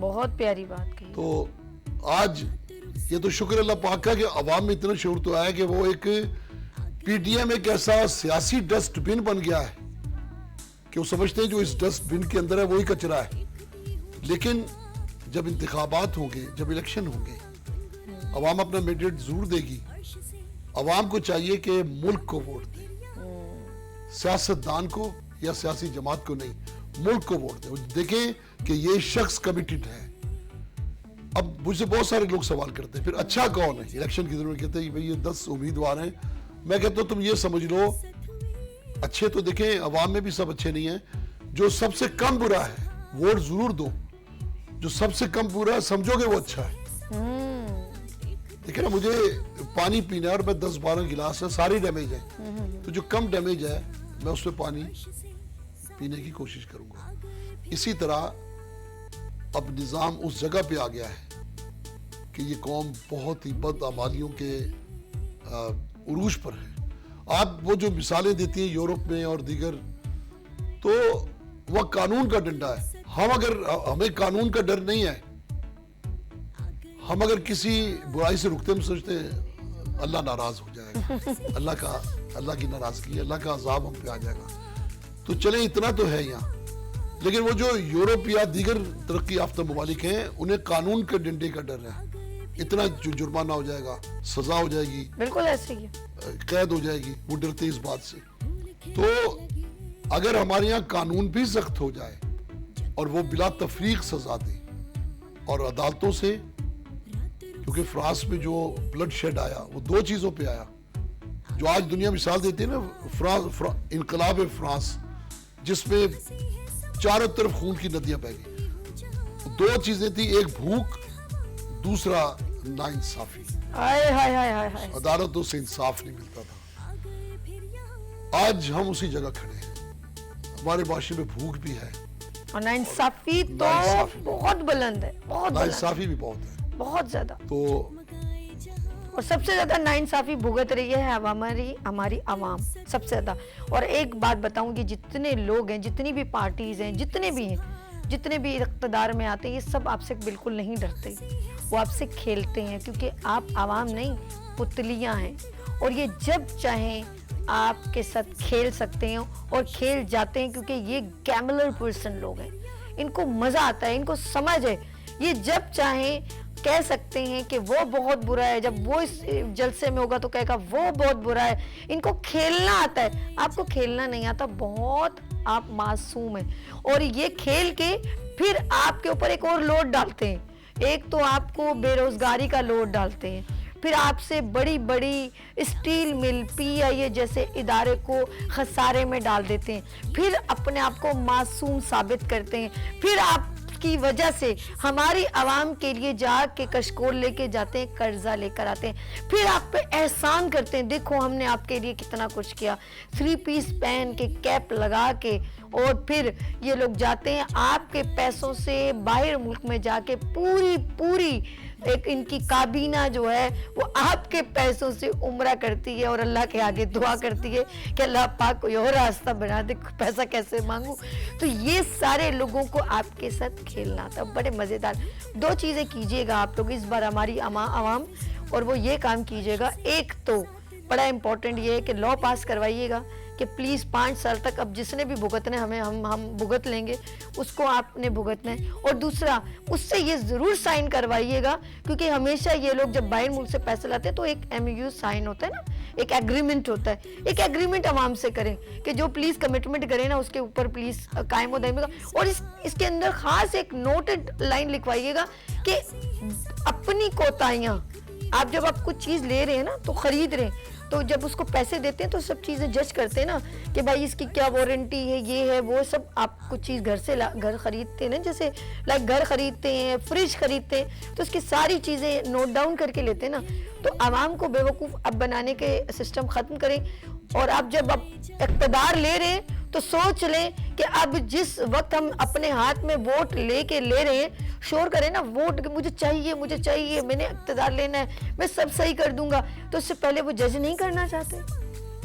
بہت پیاری بات کہی. تو آج یہ تو شکر اللہ پاک کا کہ عوام میں اتنا شعور تو آیا کہ وہ ایک پی ٹی ایم ایک ایسا سیاسی ڈسٹ بن بن گیا ہے کہ وہ سمجھتے ہیں جو اس ڈسٹ بن کے اندر ہے وہی کچرا ہے. لیکن جب انتخابات ہوں گے, جب الیکشن ہوں گے, عوام اپنا مینڈیٹ ضرور دے گی. عوام کو چاہیے کہ ملک کو ووٹ دے, سیاستدان کو یا سیاسی جماعت کو نہیں, ملک کو ووٹ دے. دیکھیں کہ یہ شخص کمیٹڈ ہے. اب مجھ سے بہت سارے لوگ سوال کرتے ہیں پھر اچھا کون ہے الیکشن کی ضرورت, کہتے ہیں بھئی یہ 10 امیدوار ہیں. میں کہتا ہوں تم یہ سمجھ لو اچھے تو دیکھیں عوام میں بھی سب اچھے نہیں ہیں, جو سب سے کم برا ہے ووٹ ضرور دو. جو سب سے کم برا ہے سمجھو گے وہ اچھا ہے. دیکھیں نا مجھے پانی پینا ہے اور میں 10-12 گلاس ہے, ساری ڈیمیج ہے, تو جو کم ڈیمیج ہے میں اس میں پانی پینے کی کوشش کروں گا. اسی طرح اب نظام اس جگہ پہ آ گیا ہے کہ یہ قوم بہت ہی بدعمالیوں کے عروج پر ہے. آپ وہ جو مثالیں دیتی ہیں یورپ میں اور دیگر, تو وہ قانون کا ڈنڈا ہے. ہمیں قانون کا ڈر نہیں ہے. ہم اگر کسی برائی سے رکتے ہم سوچتے ہیں اللہ ناراض ہو جائے گا, اللہ کی ناراضگی, اللہ کا عذاب ہم پہ آ جائے گا. تو چلیں اتنا تو ہے یہاں. لیکن وہ جو یورپ یا دیگر ترقی یافتہ ممالک ہیں انہیں قانون کے ڈنڈے کا ڈر ہے. اتنا جرمانہ ہو جائے گا, سزا ہو جائے گی, بالکل ایسے ہی قید ہو جائے گی, وہ ڈرتے اس بات سے. تو اگر ہمارے یہاں قانون بھی سخت ہو جائے اور وہ بلا تفریق سزا دے اور عدالتوں سے, کیونکہ فرانس میں جو بلڈ شیڈ آیا وہ 2 چیزوں پہ آیا جو آج دنیا مثال دیتی ہے نا, انقلاب فرانس جس میں چاروں طرف خون کی ندیاں بہہ گئی. 2 چیزیں تھی, ایک بھوک, دوسرا ناانصافی. عدالتوں سے انصاف نہیں ملتا تھا. آج ہم اسی جگہ کھڑے ہیں, ہمارے معاشرے میں بھوک بھی ہے اور ناانصافی تو بہت بلند ہے, ناانصافی بھی بہت ہے, بہت زیادہ. تو اور سب سے زیادہ ناانصافی بھگت رہی ہے ہماری عوام سب سے زیادہ. اور ایک بات بتاؤں گی, جتنے لوگ ہیں, جتنی بھی پارٹیز ہیں, جتنے بھی ہیں, جتنے بھی اقتدار میں آتے ہیں, یہ سب آپ سے بالکل نہیں ڈرتے. وہ آپ سے کھیلتے ہیں کیونکہ آپ عوام نہیں پتلیاں ہیں. اور یہ جب چاہیں آپ کے ساتھ کھیل سکتے ہیں اور کھیل جاتے ہیں, کیونکہ یہ گیملر پرسن لوگ ہیں. ان کو مزہ آتا ہے, ان کو سمجھ ہے. یہ جب چاہیں کہہ سکتے ہیں کہ وہ بہت برا ہے, جب وہ اس جلسے میں ہوگا تو کہے گا وہ بہت برا ہے. ان کو کھیلنا آتا ہے, آپ کو کھیلنا نہیں آتا. بہت آپ معصوم ہیں. اور یہ کھیل کے پھر آپ کے اوپر ایک اور لوڈ ڈالتے ہیں. ایک تو آپ کو بے روزگاری کا لوڈ ڈالتے ہیں, پھر آپ سے بڑی بڑی اسٹیل مل, پی آئی اے جیسے ادارے کو خسارے میں ڈال دیتے ہیں, پھر اپنے آپ کو معصوم ثابت کرتے ہیں, پھر آپ کی وجہ سے ہماری عوام کے لیے جا کے کشکول لے کے جاتے ہیں, قرضہ لے کر آتے ہیں, پھر آپ پہ احسان کرتے ہیں, دیکھو ہم نے آپ کے لیے کتنا کچھ کیا, 3 پیس پہن کے, کیپ لگا کے. اور پھر یہ لوگ جاتے ہیں آپ کے پیسوں سے باہر ملک میں جا کے, پوری ایک ان کی کابینہ جو ہے وہ آپ کے پیسوں سے عمرہ کرتی ہے اور اللہ کے آگے دعا کرتی ہے کہ اللہ پاک کوئی اور راستہ بنا دے, پیسہ کیسے مانگوں. تو یہ سارے لوگوں کو آپ کے ساتھ کھیلنا تھا. بڑے مزیدار 2 چیزیں کیجئے گا آپ لوگ اس بار ہماری عوام, اور وہ یہ کام کیجئے گا. ایک تو بڑا امپورٹنٹ یہ ہے کہ لا پاس کروائیے گا کہ پلیز 5 سال تک اب جس نے بھی بھگتنا ہے ہم بھگت لیں گے, اس کو آپ نے بھگتنا ہے. اور دوسرا اس سے یہ ضرور سائن کروائیے گا, کیونکہ ہمیشہ یہ لوگ جب باہر ملک سے پیسے لاتے ہیں تو ایک MOU سائن ہوتا ہے نا, ایک ایگریمنٹ ہوتا ہے. ایک ایگریمنٹ عوام سے کریں کہ جو پلیز کمٹمنٹ کرے نا اس کے اوپر پلیز قائم و دائم گا. اور اس کے اندر خاص ایک نوٹڈ لائن لکھوائیے گا کہ اپنی کوتاہیاں, آپ جب آپ کچھ چیز لے رہے ہیں نا تو خرید رہے ہیں, تو جب اس کو پیسے دیتے ہیں تو سب چیزیں جج کرتے ہیں نا کہ بھائی اس کی کیا وارنٹی ہے, یہ ہے وہ سب. آپ کچھ چیز گھر خریدتے ہیں نا, جیسے لائک گھر خریدتے ہیں, فریج خریدتے ہیں, تو اس کی ساری چیزیں نوٹ ڈاؤن کر کے لیتے ہیں نا. تو عوام کو بیوقوف اب بنانے کے سسٹم ختم کریں. اور آپ جب اقتدار لے رہے ہیں تو سوچ لیں کہ اب جس وقت ہم اپنے ہاتھ میں ووٹ لے رہے ہیں, شور کریں نا ووٹ مجھے چاہیے, میں نے اقتدار لینا ہے, میں سب صحیح کر دوں گا. تو اس سے پہلے وہ جج نہیں کرنا چاہتے.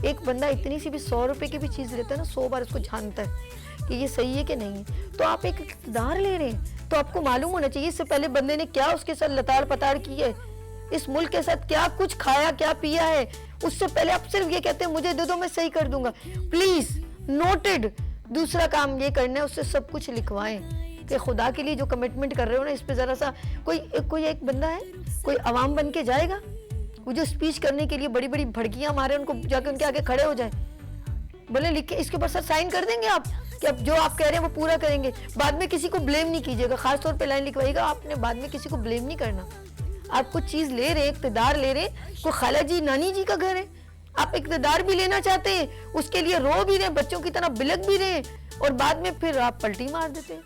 ایک بندہ اتنی سی بھی 100 روپے کی بھی چیز لیتا ہے نا, 100 بار اس کو جانتا ہے کہ یہ صحیح ہے کہ نہیں. تو آپ ایک اقتدار لے رہے ہیں, تو آپ کو معلوم ہونا چاہیے اس سے پہلے بندے نے کیا اس کے ساتھ لتاڑ پتاڑ کی ہے, اس ملک کے ساتھ کیا کچھ کھایا کیا پیا ہے. اس سے پہلے آپ صرف یہ کہتے ہیں مجھے دے دو میں صحیح کر دوں گا. Please noted. دوسرا کام یہ کرنا ہے اس سے سب کچھ لکھوائیں کہ خدا کے لیے جو کمٹمنٹ کر رہے ہو نا اس پہ ذرا سا کوئی ایک بندہ ہے, کوئی عوام بن کے جائے گا وہ جو اسپیچ کرنے کے لیے بڑی بڑی بھڑکیاں مارے ان کو جا کے ان کے آگے کھڑے ہو جائیں, بولے لکھ کے اس کے اوپر سر سائن کر دیں گے آپ کہ اب جو آپ کہہ رہے ہیں وہ پورا کریں گے. بعد میں کسی کو بلیم نہیں کیجیے گا, خاص طور پہ لائن لکھوائیے گا آپ نے, بعد میں کسی کو بلیم نہیں کرنا. آپ کچھ چیز لے رہے ہیں, اقتدار لے رہے ہیں, کوئی خالہ جی نانی جی کا گھر ہے, آپ اقتدار بھی لینا چاہتے ہیں, اس کے لیے رو بھی رہے ہیں, بچوں کی طرح بلک بھی رہے ہیں, اور بعد میں پھر آپ پلٹی مار دیتے ہیں.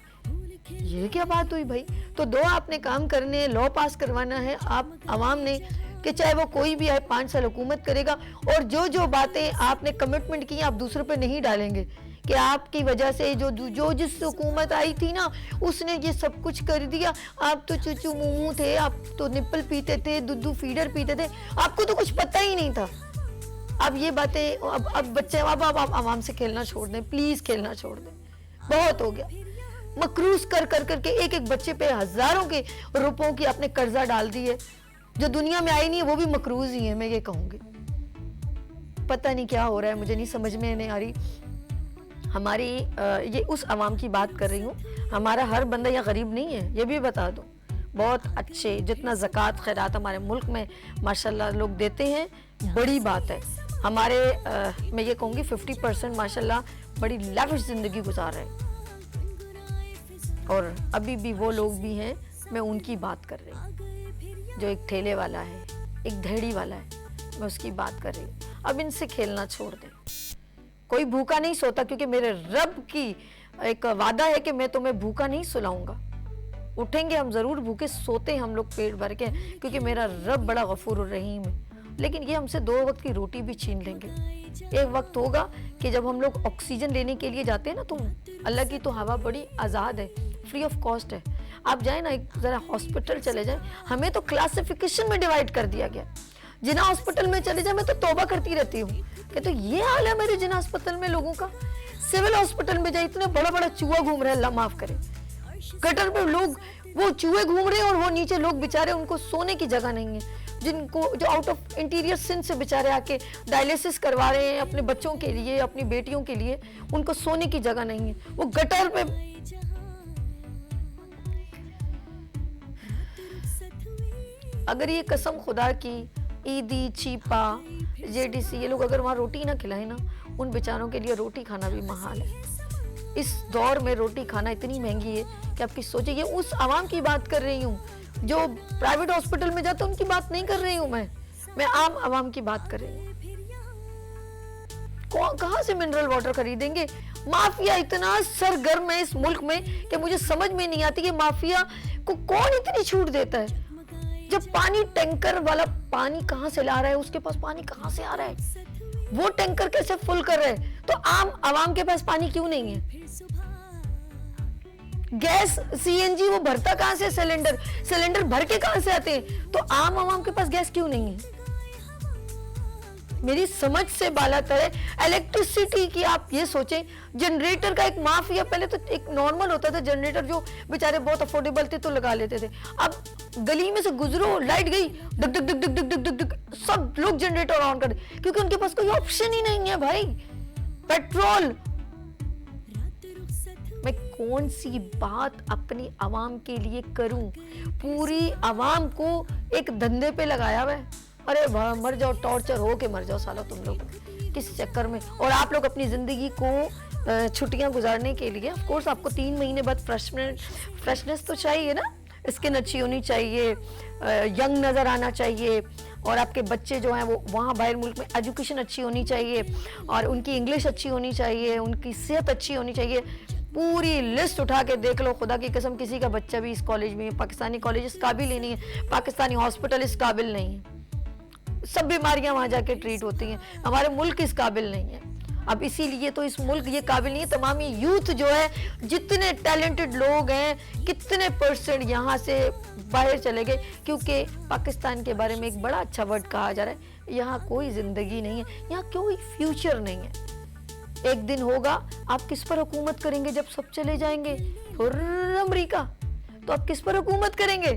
یہ کیا بات ہوئی بھائی؟ تو دو آپ نے کام کرنے ہیں, لا پاس کروانا ہے آپ عوام نے کہ چاہے وہ کوئی بھی آئے 5 سال حکومت کرے گا, اور جو باتیں آپ نے کمٹمنٹ کی ہیں آپ دوسروں پہ نہیں ڈالیں گے کہ آپ کی وجہ سے جو جس حکومت آئی تھی نا اس نے یہ سب کچھ کر دیا, آپ تو چوچو مومو تھے, آپ تو نپل پیتے تھے, دودھ فیڈر پیتے تھے, آپ کو تو کچھ پتہ ہی نہیں تھا. اب یہ باتیں اب بچے اب عوام سے کھیلنا چھوڑ دیں, پلیز کھیلنا چھوڑ دیں, بہت ہو گیا. مکروز کر کے ایک بچے پہ ہزاروں کے روپوں کی آپ نے قرضہ ڈال دی ہے, جو دنیا میں آئی نہیں ہے وہ بھی مکروز ہی ہیں, میں یہ کہوں گی. پتہ نہیں کیا ہو رہا ہے, مجھے نہیں سمجھ میں نہیں آ رہی. ہماری یہ اس عوام کی بات کر رہی ہوں, ہمارا ہر بندہ یہ غریب نہیں ہے, یہ بھی بتا دو. بہت اچھے جتنا زکوٰۃ خیرات ہمارے ملک میں ماشاءاللہ لوگ دیتے ہیں, بڑی بات ہے. ہمارے میں یہ کہوں گی 50% ماشاءاللہ بڑی لیوش زندگی گزار رہے ہیں, اور ابھی بھی وہ لوگ بھی ہیں, میں ان کی بات کر رہی ہوں جو ایک ٹھیلے والا ہے, ایک دھیڑی والا ہے, میں اس کی بات کر رہی ہوں. اب ان سے کھیلنا چھوڑ دیں. کوئی بھوکا نہیں سوتا, کیونکہ میرے رب کی ایک وعدہ ہے کہ میں تمہیں بھوکا نہیں سلاؤں گا. اٹھیں گے ہم ضرور بھوکے, سوتے ہم لوگ پیٹ بھر کے, کیونکہ میرا رب بڑا غفور الرحیم ہے. لیکن یہ ہم سے 2 وقت کی روٹی بھی چھین لیں گے. ایک وقت ہوگا کہ جب ہم لوگ آکسیجن لینے کے لیے جاتے ہیں نا, تو اللہ کی تو ہوا بڑی آزاد ہے, فری آف کاسٹ ہے. آپ جائیں نا ایک ذرا ہاسپٹل چلے جائیں, ہمیں تو کلاسیفیکیشن میں ڈیوائیڈ کر دیا گیا. جنا ہاسپٹل میں چلے جائیں, میں تو توبہ کرتی رہتی ہوں کہ تو یہ حال ہے میرے جنا ہاسپٹل میں لوگوں کا. سول ہاسپٹل میں جائیں, اتنے بڑا چوہا گھوم رہا ہے, اللہ معاف کرے. گٹر پہ لوگ وہ چوہے گھوم رہے ہیں, اور وہ نیچے لوگ بےچارے ان کو سونے کی جگہ نہیں ہے, جن کو جو آؤٹ آف انٹیریئر سندھ سے بےچارے آ کے ڈائلیسس کروا رہے ہیں اپنے بچوں کے لیے, اپنی بیٹیوں کے لیے, ان کو سونے کی جگہ نہیں ہے, وہ گٹر پہ. اگر یہ قسم خدا کی ایدی, چیپا, JDC یہ لوگ اگر وہاں روٹی نہ کھلائیں نا, ان بیچاروں کے لیے روٹی کھانا بھی محال ہے. اس دور میں روٹی کھانا اتنی مہنگی ہے کہ آپ کی سوچیں. یہ اس عوام کی بات کر رہی ہوں جو پرائیویٹ ہاسپٹل میں جاتے ہیں, ان کی بات نہیں کر رہی ہوں میں عام عوام کی بات کر رہی ہوں. کہاں سے منرل واٹر خریدیں گے؟ مافیا اتنا سرگرم ہے اس ملک میں کہ مجھے سمجھ میں نہیں آتی کہ مافیا کو کون اتنی چھوٹ دیتا ہے. جب پانی ٹینکر والا پانی کہاں سے لا رہا ہے, اس کے پاس پانی کہاں سے آ رہا ہے, وہ ٹینکر کیسے فل کر رہے ہیں, تو عام عوام کے پاس پانی کیوں نہیں ہے؟ گیس CNG وہ بھرتا کہاں سے, سلنڈر بھر کے کہاں سے آتے ہیں, تو عام عوام کے پاس گیس کیوں نہیں ہے؟ میری سمجھ سے بالا تر ہے. الیکٹریسٹی کی آپ یہ سوچیں, جنریٹر کا ایک مافیا, پہلے تو ایک نارمل ہوتا تھا جنریٹر جو بیچارے بہت افورڈیبل تھے تو لگا لیتے تھے. اب گلی میں سے گزرو, لائٹ گئی, ڈگ ڈگ ڈگ ڈگ ڈگ ڈگ ڈگ, سب لوگ جنریٹر آن کر دیں, کیونکہ ان کے پاس کوئی آپشن ہی نہیں ہے بھائی. پیٹرول, میں کون سی بات اپنی عوام کے لیے کروں؟ پوری عوام کو ایک دھندے پہ لگایا ہوا ہے. ارے مر جاؤ, ٹارچر ہو کے مر جاؤ سالہ تم لوگ کس چکر میں. اور آپ لوگ اپنی زندگی کو چھٹیاں گزارنے کے لیے, آف کورس آپ کو 3 مہینے بعد فریشنس تو چاہیے نا, اسکن اچھی ہونی چاہیے, ینگ نظر آنا چاہیے, اور آپ کے بچے جو ہیں وہ وہاں باہر ملک میں ایجوکیشن اچھی ہونی چاہیے, اور ان کی انگلش اچھی ہونی چاہیے, ان کی صحت اچھی ہونی چاہیے. پوری لسٹ اٹھا کے دیکھ لو, خدا کی قسم کسی کا بچہ بھی اس کالج میں, پاکستانی کالج اس قابل ہی نہیں ہے, پاکستانی ہاسپٹل اس قابل نہیں ہے, سب بیماریاں وہاں جا کے ٹریٹ ہوتی ہیں, ہمارے ملک اس قابل نہیں ہے. اب اسی لیے تو اس ملک یہ قابل نہیں ہے. تمامی یوتھ جو ہے, جتنے ٹیلنٹڈ لوگ ہیں, کتنے % یہاں سے باہر چلے گئے, کیونکہ پاکستان کے بارے میں ایک بڑا اچھا ورڈ کہا جا رہا ہے, یہاں کوئی زندگی نہیں ہے, یہاں کوئی فیوچر نہیں ہے. ایک دن ہوگا آپ کس پر حکومت کریں گے جب سب چلے جائیں گے؟ پھر امریکہ, تو آپ کس پر حکومت کریں گے؟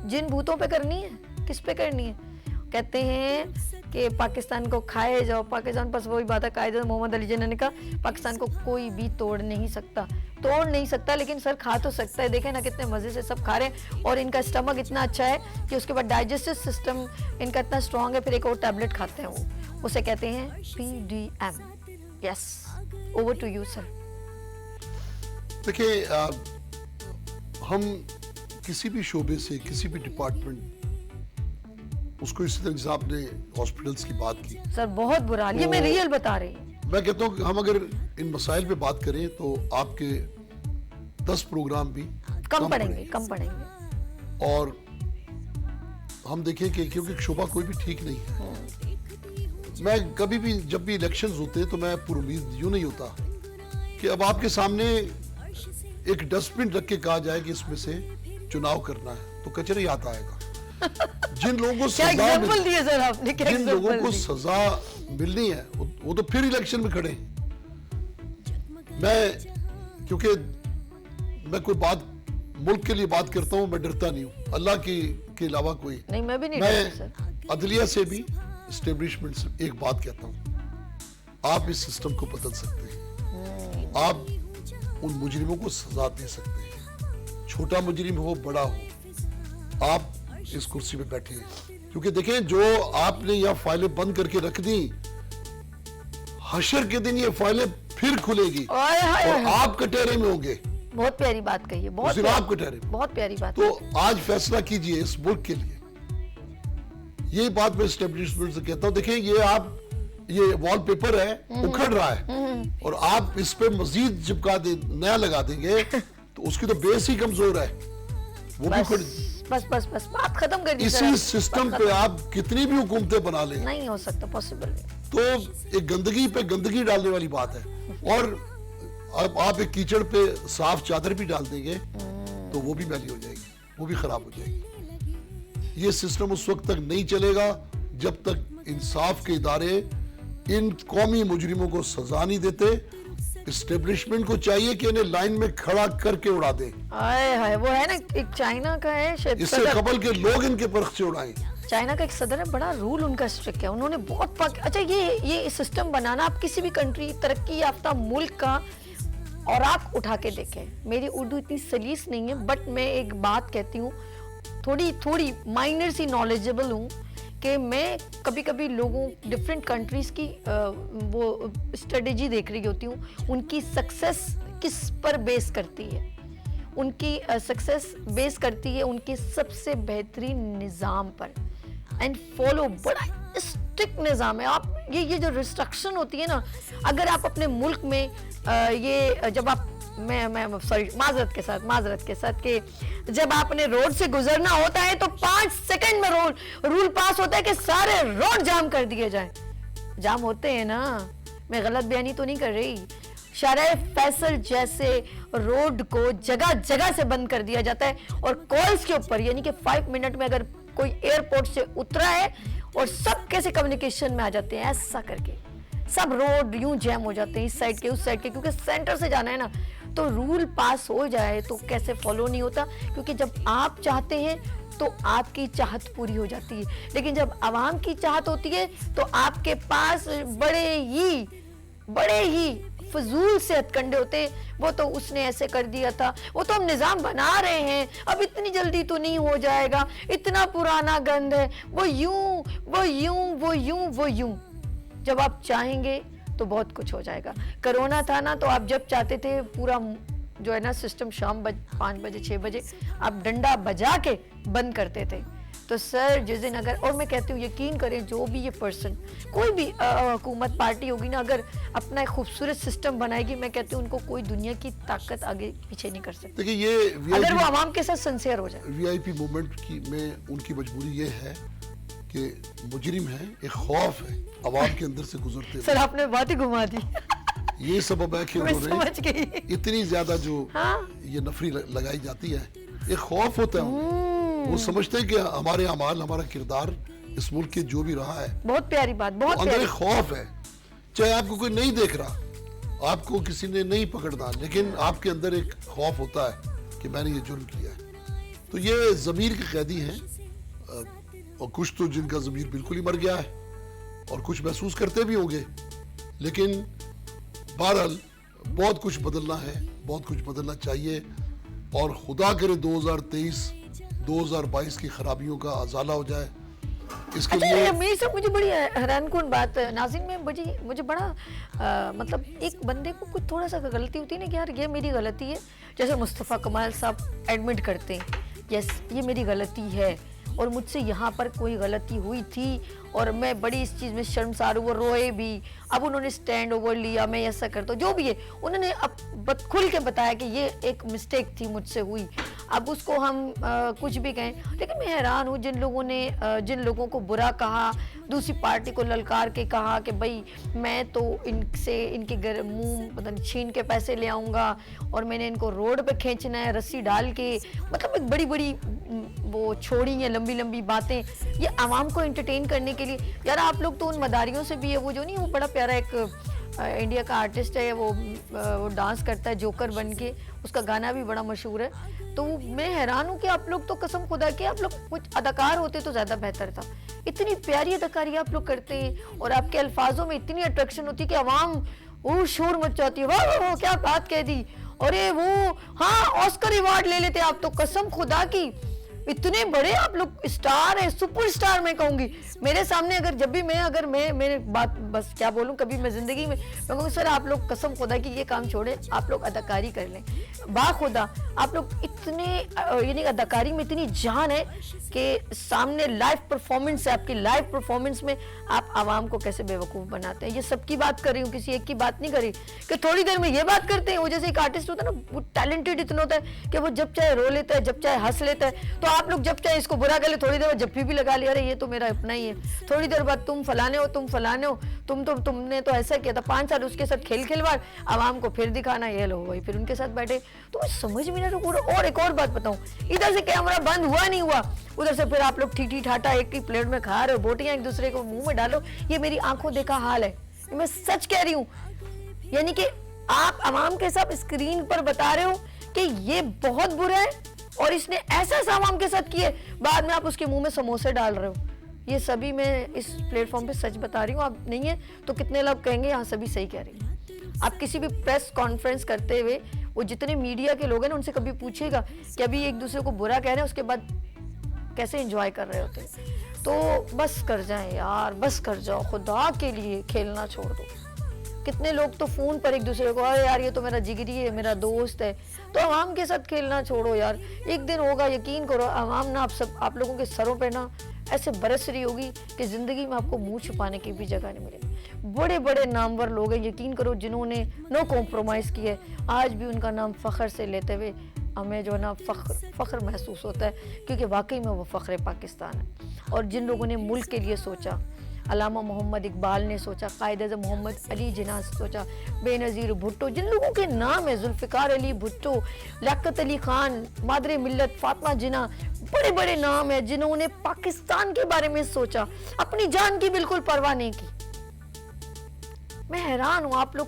جن بھوتوں پہ کرنی ہے، کس پہ کرنی ہے؟ کہتے ہیں کہ پاکستان کو کھائے جاؤ، پاکستان بس وہی بات ہے، قائد محمد علی جناح نے کہا پاکستان کو کوئی بھی توڑ نہیں سکتا، لیکن سر کھا تو سکتا ہے. دیکھیں نا کتنے مزے سے سب کھا رہے ہیں، اور ان کا اسٹمک اتنا اچھا ہے کہ اس کے بعد ڈائجسٹو سسٹم ان کا اتنا اسٹرانگ ہے، پھر ایک اور ٹیبلٹ کھاتے ہیں، وہ اسے کہتے ہیں PDM. Yes, over to you sir. دیکھیں ہم کسی بھی شعبے سے، کسی بھی ڈپارٹمنٹ، اس کو اسی طرح جیسے آپ نے ہاسپٹلس کی بات کی سر بہت برا حال، یہ میں ریئل بتا رہی ہوں. میں کہتا ہوں کہ ہم اگر ان مسائل پہ بات کریں تو آپ کے 10 پروگرام بھی کم پڑیں گے. اور ہم دیکھیں کہ کیونکہ شعبہ کوئی بھی ٹھیک نہیں ہے. میں کبھی بھی جب بھی الیکشنز ہوتے ہیں تو میں پر امید یوں نہیں ہوتا کہ اب آپ کے سامنے ایک ڈسٹ بن رکھ کے کہا جائے کہ اس میں سے چناؤ کرنا ہے تو کچرا ہی آتا آئے گا. جن لوگوں کو سزا ملنی ہے وہ تو پھر الیکشن میں کھڑے ہیں. کیونکہ میں کوئی بات ملک کے لیے بات کرتا ہوں، میں ڈرتا نہیں ہوں اللہ کے علاوہ کوئی نہیں. میں بھی نہیں میں ڈرتا سر. عدلیہ سے بھی، اسٹیبلشمنٹ سے ایک بات کہتا ہوں، آپ اس سسٹم کو بدل سکتے ہیں، آپ ان مجرموں کو سزا دے سکتے ہیں، چھوٹا مجرم ہو بڑا ہو، آپ اس کرسی پہ بیٹھے ہیں. کیونکہ دیکھیں جو آپ نے یہ فائلیں بند کر کے رکھ دی، حشر کے دن یہ فائلیں پھر کھلے گی اور آپ کٹہرے میں ہوں گے. بہت پیاری بات کہی ہے، بہت پیاری بات. تو آج فیصلہ کیجئے اس ملک کے لیے. یہ بات میں اسٹیبلشمنٹ سے کہتا ہوں، دیکھیں یہ وال پیپر ہے، اکھڑ رہا ہے، اور آپ اس پہ مزید چپکا دیں، نیا لگا دیں گے تو اس کی تو بیس ہی کمزور ہے. وہ بھی بس بات ختم کر دی. اسی سسٹم پہ آپ کتنی بھی حکومتیں بنا لیں، نہیں ہو سکتا، پاسبل نہیں. تو ایک گندگی پہ گندگی ڈالنے والی بات ہے. اور اب آپ ایک کیچڑ پہ صاف چادر بھی ڈال دیں گے تو وہ بھی میلی ہو جائے گی، وہ بھی خراب ہو جائے گی. یہ سسٹم اس وقت تک نہیں چلے گا جب تک انصاف کے ادارے ان قومی مجرموں کو سزا نہیں دیتے. اسٹیبلشمنٹ کو چاہیے کہ انہیں لائن میں کھڑا کر کے اڑا دیں. وہ ہے نا ایک چائنا کا ہے شاید، اس سے قبل کے لوگ ان کے پرخ سے اڑائیں. چائنا کا ایک صدر ہے، بڑا رول ان کا اسٹرکٹ ہے، انہوں نے بہت اچھا یہ سسٹم بنانا. آپ کسی بھی کنٹری، ترقی یافتہ ملک کا، اور آپ اٹھا کے دیکھیں. میری اردو اتنی سلیس نہیں ہے، بٹ میں ایک بات کہتی ہوں، تھوڑی مائنر سی نالجبل ہوں، کہ میں کبھی لوگوں ڈفرینٹ کنٹریز کی وہ اسٹریٹجی دیکھ رہی ہوتی ہوں، ان کی سکسیس کس پر بیس کرتی ہے. ان کی سکسیس بیس کرتی ہے ان کے سب سے بہترین نظام پر. اینڈ فالو، بڑا اسٹرکٹ نظام ہے. آپ یہ جو ریسٹرکشن ہوتی ہے نا، اگر آپ اپنے ملک میں یہ جب آپ میں سوری معذرت کے ساتھ کہ جب آپ نے روڈ سے گزرنا ہوتا ہے تو 5 سیکنڈ میں رول پاس ہوتا ہے کہ سارے روڈ جام کر دیے جائیں. جام ہوتے ہیں نا، میں غلط بیانی تو نہیں کر رہی. شارع فیصل جیسے روڈ کو جگہ سے بند کر دیا جاتا ہے، اور کالز کے اوپر، یعنی کہ 5 منٹ میں اگر کوئی ایئرپورٹ سے اترا ہے اور سب کیسے کمیونیکیشن میں آ جاتے ہیں، ایسا کر کے سب روڈ یوں جیم ہو جاتے ہیں، اس سائڈ کے اس سائڈ کے، کیونکہ سینٹر سے جانا ہے نا. تو رول پاس ہو جائے تو کیسے فالو نہیں ہوتا، کیونکہ جب آپ چاہتے ہیں تو آپ کی چاہت پوری ہو جاتی ہے، لیکن جب عوام کی چاہت ہوتی ہے تو آپ کے پاس بڑے ہی فضول سے ہتھ کنڈے ہوتے ہیں. وہ تو اس نے ایسے کر دیا تھا، وہ تو ہم نظام بنا رہے ہیں، اب اتنی جلدی تو نہیں ہو جائے گا، اتنا پرانا گند ہے، وہ یوں. جب آپ چاہیں گے تو بہت کچھ ہو جائے گا. کرونا تھا نا، تو آپ جب چاہتے تھے پورا جو ہے نا سسٹم شام 5 بجے 6 بجے آپ ڈنڈا بجا کے بند کرتے تھے. تو سر جس دن اگر، اور میں کہتی ہوں یقین کریں جو بھی یہ پرسن، کوئی بھی حکومت پارٹی ہوگی نا، اگر اپنا ایک خوبصورت سسٹم بنائے گی، میں کہتی ہوں ان کو کوئی دنیا کی طاقت آگے پیچھے نہیں کر سکتی. دیکھیں یہ اگر وہ عوام کے ساتھ سنسیئر ہو جائے. VIP موومنٹ میں ان کی مجبوری یہ ہے کہ مجرم ہے، ایک خوف ہے عوام کے اندر سے گزرتے. سر آپ نے بات ہی گھما دی. یہ سبب ہے کہ انہوں نے اتنی زیادہ جو یہ نفری لگائی جاتی ہے، ایک خوف ہوتا ہے. وہ سمجھتے ہیں کہ ہمارے اعمال، ہمارا کردار اس ملک کے جو بھی رہا ہے، بہت پیاری بات، بہت اندر ایک خوف ہے. چاہے آپ کو کوئی نہیں دیکھ رہا، آپ کو کسی نے نہیں پکڑنا، لیکن آپ کے اندر ایک خوف ہوتا ہے کہ میں نے یہ جرم کیا ہے. تو یہ ضمیر کے قیدی ہیں, اور کچھ تو جن کا ضمیر بالکل ہی مر گیا ہے اور کچھ محسوس کرتے بھی ہوں گے, لیکن بہرحال بہت کچھ بدلنا ہے, بہت کچھ بدلنا چاہیے, اور خدا کرے 2023-2022 کی خرابیوں کا ازالہ ہو جائے. اس کے لیے امیر صاحب مجھے بڑی حیران کن بات ناظرین میں مجھے بڑا مطلب ایک بندے کو کچھ تھوڑا سا غلطی ہوتی ہے نا کہ یار یہ میری غلطی ہے, جیسے مصطفیٰ کمال صاحب ایڈمٹ کرتے ہیں یس یہ میری غلطی ہے اور مجھ سے یہاں پر کوئی غلطی ہوئی تھی اور میں بڑی اس چیز میں شرمسار ہوں, وہ روئے بھی, اب انہوں نے سٹینڈ اوور لیا, میں ایسا کرتا ہوں, جو بھی ہے انہوں نے اب کھل کے بتایا کہ یہ ایک مسٹیک تھی مجھ سے ہوئی. اب اس کو ہم کچھ بھی کہیں, لیکن میں حیران ہوں جن لوگوں کو برا کہا, دوسری پارٹی کو للکار کے کہا کہ بھائی میں تو ان کے منہ چھین کے پیسے لے آؤں گا اور میں نے ان کو روڈ پہ کھینچنا ہے رسی ڈال کے, مطلب ایک بڑی بڑی وہ چھوڑی ہیں لمبی لمبی باتیں یہ عوام کو انٹرٹین کرنے کے لیے. یار آپ لوگ تو ان مداریوں سے بھی ہے, وہ جو نہیں وہ بڑا پیارا ایک انڈیا کا آرٹسٹ ہے, وہ ڈانس کرتا ہے جوکر بن کے, اس کا گانا بھی بڑا مشہور ہے. تو میں حیران ہوں کہ آپ لوگ تو قسم خدا کے آپ لوگ کچھ اداکار ہوتے تو زیادہ بہتر تھا. اتنی پیاری اداکاری آپ لوگ کرتے ہیں اور آپ کے الفاظوں میں اتنی اٹریکشن ہوتی ہے کہ عوام وہ شور مچاتی ہے, واہ واہ کیا بات کہہ دی, اور وہ ہاں آسکر ایوارڈ لے لیتے آپ تو, قسم خدا کی اتنے بڑے آپ لوگ اسٹار ہیں, سپر اسٹار میں کہوں گی. میرے سامنے اگر میں بات بس کیا بولوں, کبھی میں زندگی میں کہوں سر آپ لوگ قسم خدا کی یہ کام چھوڑیں, آپ لوگ اداکاری کر لیں. با خدا آپ لوگ اتنے یعنی اداکاری میں اتنی جان ہے کہ سامنے لائیو پرفارمنس ہے, آپ کی لائیو پرفارمنس میں آپ عوام کو کیسے بے وقوف بناتے ہیں. یہ سب کی بات کر رہی ہوں, کسی ایک کی بات نہیں کر رہی کہ تھوڑی دیر میں یہ بات کرتے ہیں. وہ جیسے ایک آرٹسٹ ہوتا ہے نا, وہ ٹیلنٹڈ اتنا ہوتا ہے کہ وہ جب چاہے رو لیتا ہے, جب چاہے ہنس لیتا ہے. تو آپ لوگ جب چاہے اس کو برا کر لے, تھوڑی دیر بعد جب بھی لگا لیا, ارے یہ تو میرا اپنا ہی ہے, تھوڑی دیر بعد تم فلانے ہو, تم نے تو ایسا کیا تھا, 5 سال اس کے ساتھ کھلواڑ, عوام کو پھر دکھانا, یہ لو بھائی پھر ان کے ساتھ بیٹھے. تو میں سمجھ میں نہ رہا. اور ایک اور بات بتاؤں, ادھر سے کیمرہ بند ہوا نہیں ہوا, ادھر سے پھر آپ لوگ ٹھیٹھی ٹھاٹا ایک ہی پلیٹ میں کھا رہے ہو, بوٹیاں ایک دوسرے کو منہ میں ڈالو. یہ میری آنکھوں دیکھا حال ہے, میں سچ کہہ رہی ہوں. یعنی کہ آپ عوام کے ساتھ اسکرین پر بتا رہے ہو کہ یہ بہت برا ہے اور اس نے ایسا عوام کے ساتھ کیے, بعد میں آپ اس کے منہ میں سموسے ڈال رہے ہو. یہ سبھی میں اس پلیٹ فارم پہ سچ بتا رہی ہوں, آپ نہیں ہے تو کتنے لوگ کہیں گے یہاں سبھی صحیح کہہ رہی ہیں. آپ کسی بھی پریس کانفرنس کرتے ہوئے وہ جتنے میڈیا کے لوگ ہیں نا, ان سے کبھی پوچھے گا کہ ابھی ایک دوسرے کو برا کہہ رہے ہیں, اس کے بعد کیسے انجوائے کر رہے ہوتے ہیں. تو بس کر جائیں یار, بس کر جاؤ, خدا کے لیے کھیلنا چھوڑ دو. کتنے لوگ تو فون پر ایک دوسرے کو, ارے یار یہ تو میرا جگری ہے, میرا دوست ہے. تو عوام کے ساتھ کھیلنا چھوڑو یار. ایک دن ہوگا, یقین کرو, عوام نا آپ لوگوں کے سروں پہ نا ایسے برس رہی ہوگی کہ زندگی میں آپ کو منہ چھپانے کی بھی جگہ نہیں ملے. بڑے بڑے نامور لوگ ہیں, یقین کرو, جنہوں نے نو کمپرومائز کیا ہے, آج بھی ان کا نام فخر سے لیتے ہوئے ہمیں جو نا فخر محسوس ہوتا ہے, کیونکہ واقعی میں وہ فخر پاکستان ہے. اور جن لوگوں نے ملک کے لیے سوچا, علامہ محمد اقبال نے سوچا, قائد اعظم محمد علی جناح نے سوچا, بے نظیر بھٹو, جن لوگوں کے نام ہے, ذوالفقار علی بھٹو, لیاقت علی خان, مادر ملت فاطمہ جناح, بڑے بڑے نام ہیں جنہوں نے پاکستان کے بارے میں سوچا, اپنی جان کی بالکل پرواہ نہیں کی. میں حیران ہوں, آپ لوگ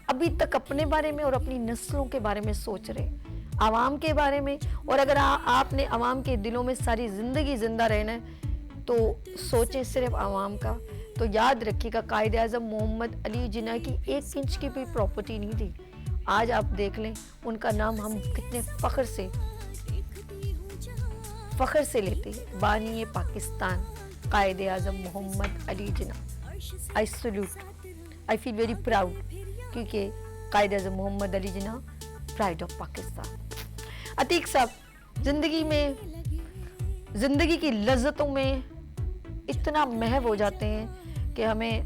ابھی تک اپنے بارے میں اور اپنی نسلوں کے بارے میں سوچ رہے, عوام کے بارے میں. اور اگر آپ نے عوام کے دلوں میں ساری زندگی زندہ رہنا ہے تو سوچیں صرف عوام کا. تو یاد رکھیے گا, قائد اعظم محمد علی جناح کی 1 انچ کی بھی پراپرٹی نہیں تھی. آج آپ دیکھ لیں ان کا نام ہم کتنے فخر سے لیتے ہیں, بانی پاکستان قائد اعظم محمد Ali Jinnah. I salute, I feel very proud, کیونکہ قائد اعظم محمد علی جناح پرائڈ آف پاکستان. عتیق صاحب, زندگی کی لذتوں میں اتنا محو ہو جاتے ہیں کہ ہمیں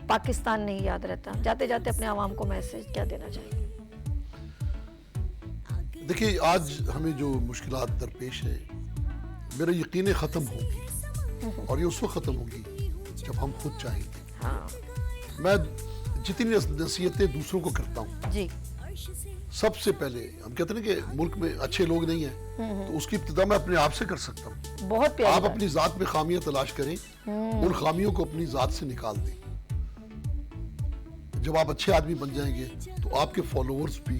پاکستان نہیں یاد رہتا. جاتے جاتے اپنے عوام کو میسج کیا دینا چاہیے؟ دیکھیے, آج ہمیں جو مشکلات درپیش ہے, میرا یقین ختم ہوگی, اور یہ اس وقت ختم ہوگی جب ہم خود چاہیں گے. میں جتنی نصیحتیں دوسروں کو کرتا ہوں جی, سب سے پہلے ہم کہتے ہیں کہ ملک میں اچھے لوگ نہیں ہیں, تو اس کی ابتدا میں اپنے آپ سے کر سکتا ہوں. بہت پیاری آپ اپنی ذات میں خامیاں تلاش کریں, ان خامیوں کو اپنی ذات سے نکال دیں. جب آپ اچھے آدمی بن جائیں گے تو آپ کے فالوورز بھی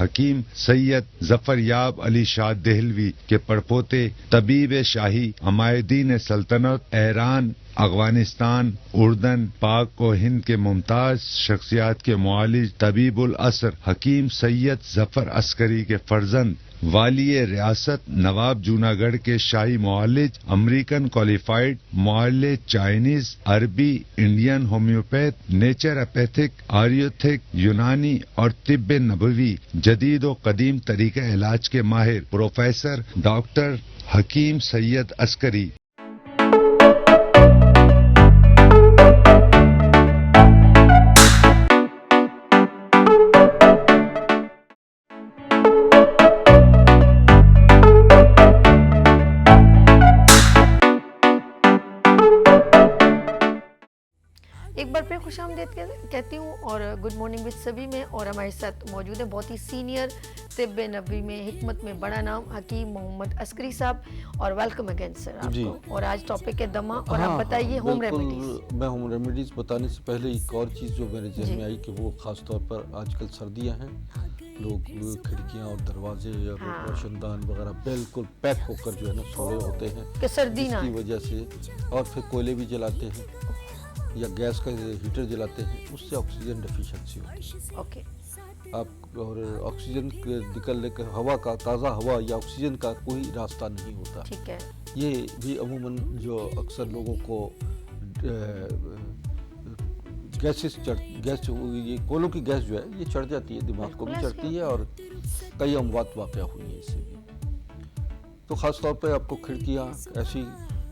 حکیم سید ظفریاب علی شاہ دہلوی کے پڑپوتے طبیب شاہی عمائدین سلطنت ایران، افغانستان، اردن، پاک و ہند کے ممتاز شخصیات کے معالج طبیب العصر حکیم سید ظفر عسکری کے فرزند والی ریاست نواب جوناگڑھ کے شاہی معالج، امریکن کوالیفائڈ معالج، چائنیز، عربی، انڈین ہومیوپیتھ، نیچروپیتھک، آریوتھک، یونانی اور طب نبوی جدید و قدیم طریقہ علاج کے ماہر پروفیسر ڈاکٹر حکیم سید عسکری۔ ایک بار پھر خوش آمدید کہتی ہوں اور گڈ مارننگ وتھ سبھی میں، اور ہمارے ساتھ موجود ہیں بہت ہی سینئر طب نبوی میں حکمت میں بڑا نام حکیم محمد عسکری صاحب، اور ویلکم اگین سر آپ کو۔ اور آج ٹاپک ہے دمہ، اور آپ بتائیے ہوم ریمیڈیز۔ میں ہوم ریمیڈیز بتانے سے پہلے ایک اور چیز جو میرے ذہن میں آئی کہ وہ خاص طور پر آج کل سردیاں ہیں، لوگ کھڑکیاں اور دروازے اور روشن دان وغیرہ بالکل پیک ہو کر جو ہے نا سوڑے ہوتے ہیں کہ سردی نہ کی وجہ سے، اور پھر کوئلے بھی جلاتے ہیں یا گیس کا ہیٹر جلاتے ہیں، اس سے آکسیجن ڈیفیشنسی ہوتی ہے۔ اوکے، آپ اور آکسیجن نکلنے کا، ہوا کا، تازہ ہوا یا آکسیجن کا کوئی راستہ نہیں ہوتا۔ ٹھیک ہے، یہ بھی عموماً جو اکثر لوگوں کو گیس یہ کولوں کی گیس جو ہے یہ چڑھ جاتی ہے، دماغ کو بھی چڑھتی ہے، اور کئی اموات واقع ہوئی ہیں اس سے بھی۔ تو خاص طور پہ آپ کو کھڑکیاں ایسی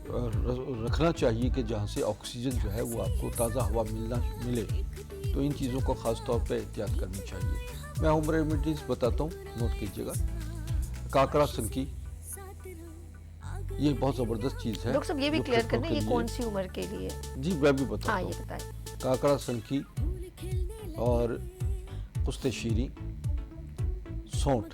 رکھنا چاہیے کہ جہاں سے آکسیجن جو ہے وہ آپ کو تازہ ہوا ملے، تو ان چیزوں کو خاص طور پہ احتیاط کرنی چاہیے۔ میں ہوم ریمیڈیز بتاتا ہوں، نوٹ کیجیے گا۔ کاکڑا سنکی، یہ بہت زبردست چیز ہے۔ ڈاکٹر صاحب یہ بھی کلیئر کر دیں یہ کون سی عمر کے لیے؟ جی میں بھی بتاتا ہاں ہوں۔ یہ بتائیں۔ کاکڑا سنکی اور قسط شیریں، سونٹ،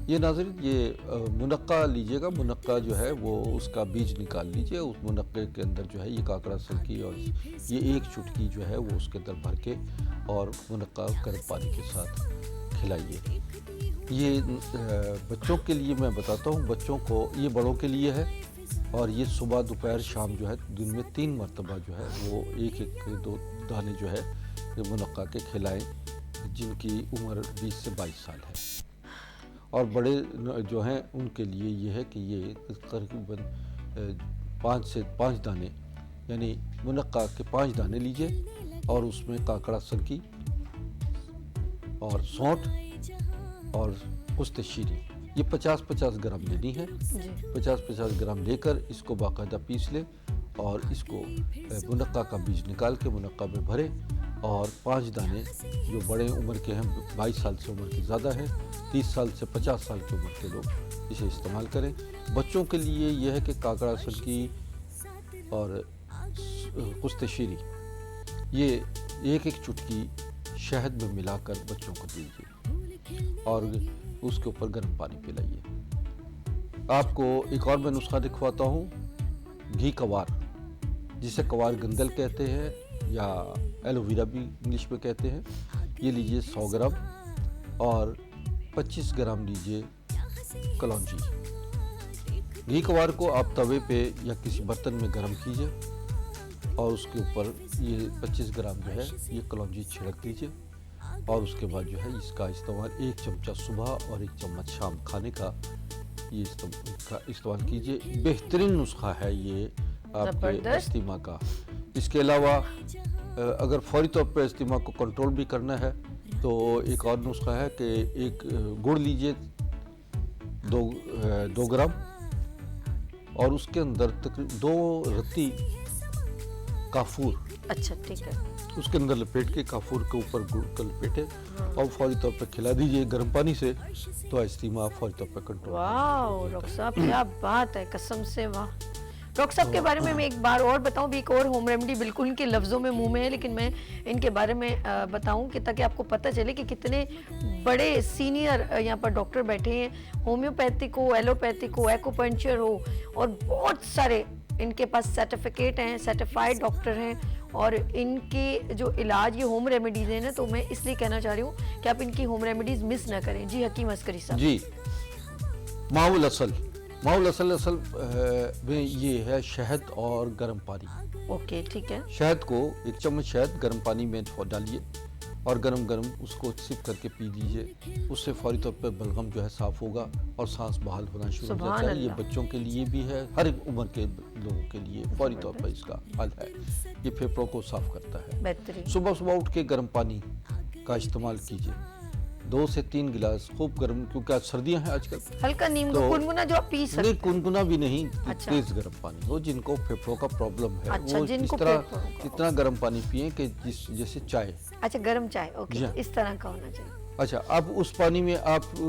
یہ ناظرین یہ منقع لیجئے گا۔ منقع جو ہے وہ اس کا بیج نکال لیجئے، اس منقع کے اندر جو ہے یہ کاکڑا سنکی اور یہ ایک چٹکی جو ہے وہ اس کے اندر بھر کے اور منقع گرم پانی کے ساتھ کھلائیے۔ یہ بچوں کے لیے میں بتاتا ہوں، بچوں کو، یہ بڑوں کے لیے ہے، اور یہ صبح دوپہر شام جو ہے دن میں 3 مرتبہ جو ہے وہ ایک 2 دانے جو ہے یہ منقع کے کھلائیں، جن کی عمر 20 سے 22 سال ہے۔ اور بڑے جو ہیں ان کے لیے یہ ہے کہ یہ تقریباً 5 سے 5 دانے، یعنی منقع کے 5 دانے لیجئے، اور اس میں کاکڑا سنکی اور سونٹ اور قسط شیریں، یہ 50-50 گرام لینی ہے۔ 50-50 گرام لے کر اس کو باقاعدہ پیس لیں، اور اس کو منقع کا بیج نکال کے منقع میں بھرے، اور 5 دانے جو بڑے عمر کے ہیں، 22 سال سے عمر کے زیادہ ہیں، 30 سال سے 50 سال کی عمر کے لوگ اسے استعمال کریں۔ بچوں کے لیے یہ ہے کہ کاکڑا سنکی اور قسط شیریں یہ ایک چٹکی شہد میں ملا کر بچوں کو دیجیے، اور اس کے اوپر گرم پانی پلائیے۔ آپ کو ایک اور میں نسخہ دکھواتا ہوں، گھی کوار، جسے کوار گندل کہتے ہیں یا ایلو ویرا بھی انگلش میں کہتے ہیں، یہ لیجئے 100 گرام، اور 25 گرام لیجئے کلونجی۔ گھی کوار کو آپ توے پہ یا کسی برتن میں گرم کیجئے، اور اس کے اوپر یہ 25 گرام جو ہے یہ کلونجی چھڑک دیجئے، اور اس کے بعد جو ہے اس کا استعمال 1 چمچہ صبح اور 1 چمچ شام کھانے کا یہ استعمال کیجئے۔ بہترین نسخہ ہے یہ آپ کے استیما کا۔ اس کے علاوہ اگر فوری طور پر استیما کو کنٹرول بھی کرنا ہے تو ایک اور نسخہ ہے کہ ایک گڑ لیجئے 2 گرام، اور اس کے اندر تقریباً 2 رتی کافور، اچھا ٹھیک ہے، اس کے اندر لپیٹ کے کافور کے اوپر گڑ کا لپیٹے اور فوری طور پہ کھلا دیجئے گرم پانی سے، تو استیما فوری طور پہ کنٹرول۔ واو ڈاکٹر صاحب کیا بات ہے، قسم سے واہ۔ ڈاکٹر صاحب کے بارے میں ایک بار اور بتاؤں بھی، ایک اور ہوم ریمیڈی بالکل ان کے لفظوں میں منہ میں ہے، لیکن میں ان کے بارے میں بتاؤں کہ تاکہ آپ کو پتہ چلے کہ کتنے بڑے سینئر یہاں پر ڈاکٹر بیٹھے ہیں، ہومیوپیتھک ہو، ایلوپیتھک ہو، ایکوپنچر ہو، اور بہت سارے ان کے پاس سرٹیفکیٹ ہیں، سرٹیفائیڈ ڈاکٹر ہیں، اور ان کے جو علاج یہ ہوم ریمیڈیز ہیں نا، تو میں اس لیے کہنا چاہ رہی ہوں کہ آپ ان کی ہوم ریمیڈیز مس نہ کریں. جی حکیم عسکری صاحب. جی ماؤل اصل میں یہ ہے شہد اور گرم پانی. اوکے ٹھیک ہے. شہد کو 1 چمچ شہد گرم پانی میں ڈالیے اور گرم اس کو سپ کر کے پی لیجئے. اس سے فوری طور پہ بلغم جو ہے صاف ہوگا اور سانس بحال ہونا شروع ہو جاتا ہے. یہ بچوں کے لیے بھی ہے، ہر ایک عمر کے لوگوں کے لیے فوری طور پر اس کا حل ہے. یہ پھیپھڑوں کو صاف کرتا ہے. بہترین. صبح اٹھ کے گرم پانی کا استعمال کیجئے. 2 سے 3 گلاس خوب گرم، کیونکہ آج سردیاں ہیں آج کل. ہلکا نیم کا گنگنا جو آپ پی سکتے ہیں. گنگنا بھی نہیں، تیز گرم پانی ہو. جن کو پھیپھڑوں کا پرابلم ہے وہ اس طرح اتنا گرم پانی پئیں کہ جیسے چائے. اچھا گرم چائے. اوکے اس طرح کا ہونا چاہیے. اچھا اب اس پانی میں آپ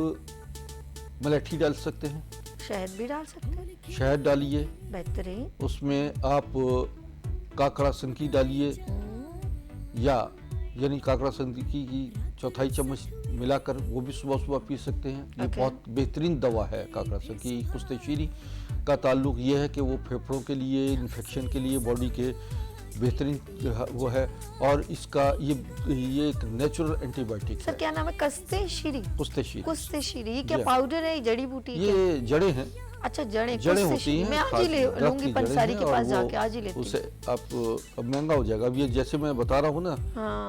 ملاٹھی ڈال سکتے ہیں، شہد بھی ڈال سکتے ہیں. شہد ڈالیے. بہترین. اس میں آپ کاکڑا سنکی ڈالیے، یا یعنی کاکڑا سنکی کی 1/4 چمچ ملا کر وہ بھی صبح پی سکتے ہیں. یہ بہت بہترین دوا ہے کاکڑا سنکی. خشک شیری کا تعلق یہ ہے کہ وہ پھیپھڑوں کے لیے، انفیکشن کے لیے باڈی کے بہترین وہ ہے. اور اس کا یہ ایک نیچرل اینٹی بائیوٹک ہے. سر کیا نام ہے؟ کستے شیری. کستے شیری. یہ کیا پاؤڈر ہے؟ جڑی بوٹی؟ یہ جڑیں ہیں. اچھا جڑیں ہوتی ہیں. میں آج ہی لے لوں گی پنساری کے پاس جا کے. آج ہی لیتی ہوں. اسے آپ اب مہنگا ہو جائے گا. اب یہ جیسے میں بتا رہا ہوں نا،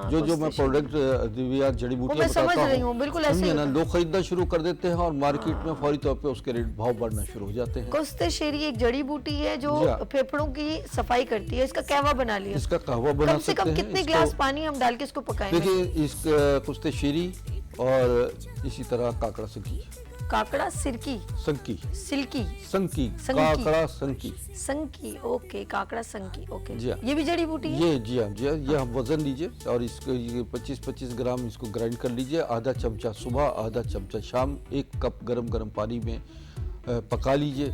جو میں پروڈکٹ ادویات جڑی بوٹیاں بتاتا ہوں، بالکل ایسے نا لوگ خریدنا شروع کر دیتے ہیں اور مارکیٹ میں فوری طور پہ اس کے ریٹ بھاؤ بڑھنا شروع ہو جاتے ہیں. کستے شیری ایک جڑی بوٹی ہے جو پھیپھڑوں کی صفائی کرتی ہے. اس کا قہوہ بنا لیا. اس کا قہوہ بنا سکتے ہیں. کم سے کم کتنے گلاس پانی ہم ڈال کے اس کو پکائیں گے؟ دیکھیں اس کستے شیری اور اسی طرح کاکڑا سنکی. کاکڑا سرکی سنکی سلکی سنکی کاکڑا سنکی سنکی. اوکے کاکڑا سنکی. اوکے جی یہ بھی جڑی بوٹی ہے. جی ہاں یہ ہم وزن لیجئے اور اس کو 25 گرام اس کو گرائنڈ کر لیجئے. آدھا چمچہ صبح، آدھا چمچہ شام. 1 کپ گرم پانی میں پکا لیجئے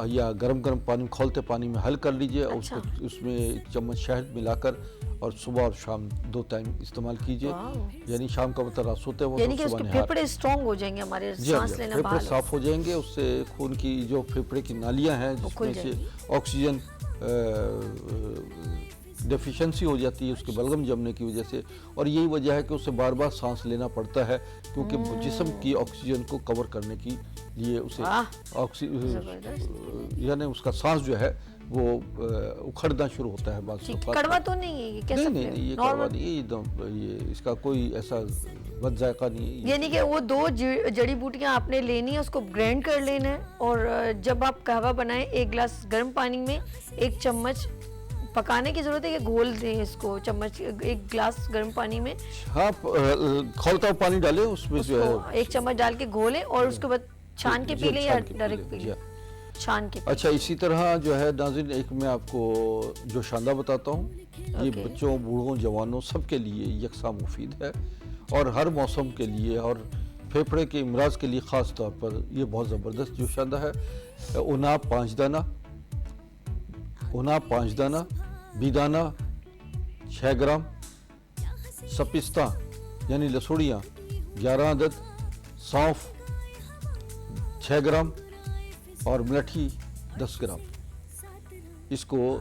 یا گرم پانی کھولتے پانی میں حل کر لیجئے. اور اس میں 1 چمچ شہد ملا کر اور صبح اور شام 2 ٹائم استعمال کیجئے. یعنی شام کا مطلب رات سوتے وقت، یعنی کہ اس کے پھیپھڑے اسٹرانگ ہو جائیں گے، ہمارے سانس لینا پھیپھڑے صاف ہو جائیں گے. اس سے خون کی جو پھیپھڑے کی نالیاں ہیں جس میں سے آکسیجن ڈیفیشنسی ہو جاتی ہے اس کے بلغم جمنے کی وجہ سے. اور یہی وجہ ہے کہ اسے بار سانس لینا پڑتا ہے، کیونکہ جسم کی آکسیجن کو کور کرنے کی لیے اسے یعنی اس کا سانس جو ہے وہ اکھڑنا شروع ہوتا ہے. بعض کڑوا تو نہیں ہے؟ نہیں یہ کڑوا نہیں. یہ اس کا کوئی ایسا بد ذائقہ نہیں ہے. یعنی کہ وہ 2 جڑی بوٹیاں آپ نے لینی ہے، اس کو گرائنڈ کر لینا ہے، اور جب آپ قہوہ بنائیں 1 گلاس گرم پانی میں 1 چمچ پکانے کی ضرورت ہے کہ گھول دیں اس کو؟ چمچ 1 گلاس گرم پانی میں ہاں کھولتا پانی ڈالیں، اس میں جو ہے 1 چمچ ڈال کے گھولیں اور اس کے بعد چھان کے پی لیں یا ڈائریکٹ پی لیں؟ چھان کے. اچھا اسی طرح جو ہے ناظرین، ایک میں آپ کو جو شاندار بتاتا ہوں. یہ بچوں، بوڑھوں، جوانوں سب کے لیے یکساں مفید ہے اور ہر موسم کے لیے اور پھیپھڑے کے امراض کے لیے خاص طور پر یہ بہت زبردست جو شاندار ہے. اناب 5 دانہ، بیدانہ 6 گرام، سپستہ یعنی لسوڑیاں 11 عدد، سونف 6 گرام اور ملاٹھی 10 گرام. اس کو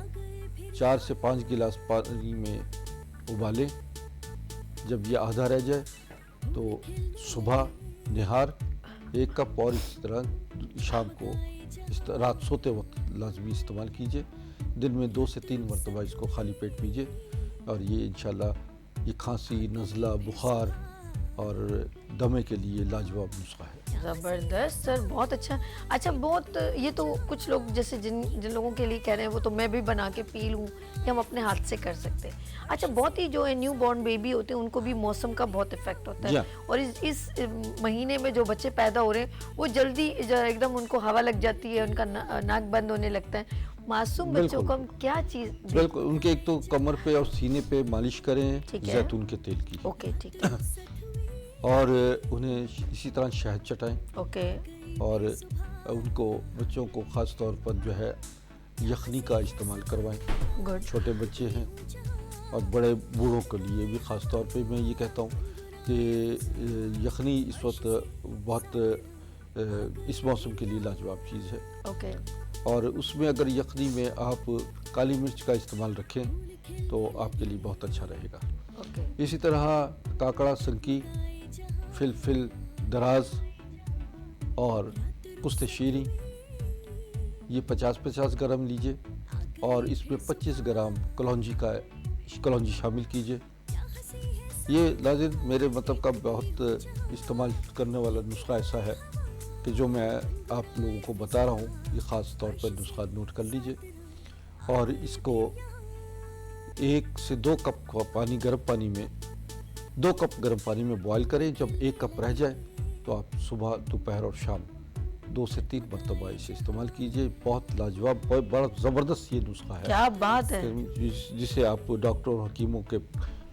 4 سے 5 گلاس پانی میں ابالیں. جب یہ آدھا رہ جائے تو صبح نہار 1 کپ اور اس طرح شام کو رات سوتے وقت لازمی استعمال کیجئے. دن میں 2 سے 3 مرتبہ اس کو خالی پیٹ پیجئے اور یہ انشاءاللہ یہ کھانسی، نزلہ، بخار اور دمے کے لیے لاجواب نسخہ ہے. زبردست سر، بہت اچھا. اچھا بہت یہ تو کچھ لوگ جیسے جن لوگوں کے لیے کہہ رہے ہیں وہ تو میں بھی بنا کے پی لوں کہ ہم اپنے ہاتھ سے کر سکتے ہیں. اچھا بہت ہی جو ہے نیو بورن بیبی ہوتے ہیں ان کو بھی موسم کا بہت افیکٹ ہوتا ہے اور اس مہینے میں جو بچے پیدا ہو رہے ہیں وہ جلدی ایک دم ان کو ہوا لگ جاتی ہے، ان کا ناک بند ہونے لگتا ہے. معصوم بچوں کو ہم کیا چیز؟ بالکل ان کے ایک تو کمر پہ اور سینے پہ مالش کریں زیتون کے تیل کی. اوکے ٹھیک ہے. اور انہیں اسی طرح شہد چٹائیں. اوکے. اور ان کو بچوں کو خاص طور پر جو ہے یخنی کا استعمال کروائیں. چھوٹے بچے ہیں اور بڑے بوڑھوں کے لیے بھی خاص طور پہ میں یہ کہتا ہوں کہ یخنی اس وقت بہت اس موسم کے لیے لاجواب چیز ہے. اوکے. اور اس میں اگر یخنی میں آپ کالی مرچ کا استعمال رکھیں تو آپ کے لیے بہت اچھا رہے گا. اوکے. اسی طرح کاکڑا سنکی، فلفل دراز اور پست شیریں، یہ 50-50 گرام لیجئے اور اس میں 25 گرام کلونجی شامل کیجئے. یہ لازم میرے مطلب کا بہت استعمال کرنے والا نسخہ ایسا ہے کہ جو میں آپ لوگوں کو بتا رہا ہوں، یہ خاص طور پر نسخہ نوٹ کر لیجئے. اور اس کو 1 سے 2 کپ پانی، گرم پانی میں 2 کپ گرم پانی میں بوائل کریں. جب 1 کپ رہ جائے تو آپ صبح، دوپہر اور شام 2 سے 3 مرتبہ اسے استعمال کیجئے. بہت لاجواب، بڑا زبردست یہ نسخہ ہے. کیا بات ہے. جسے آپ ڈاکٹر اور حکیموں کے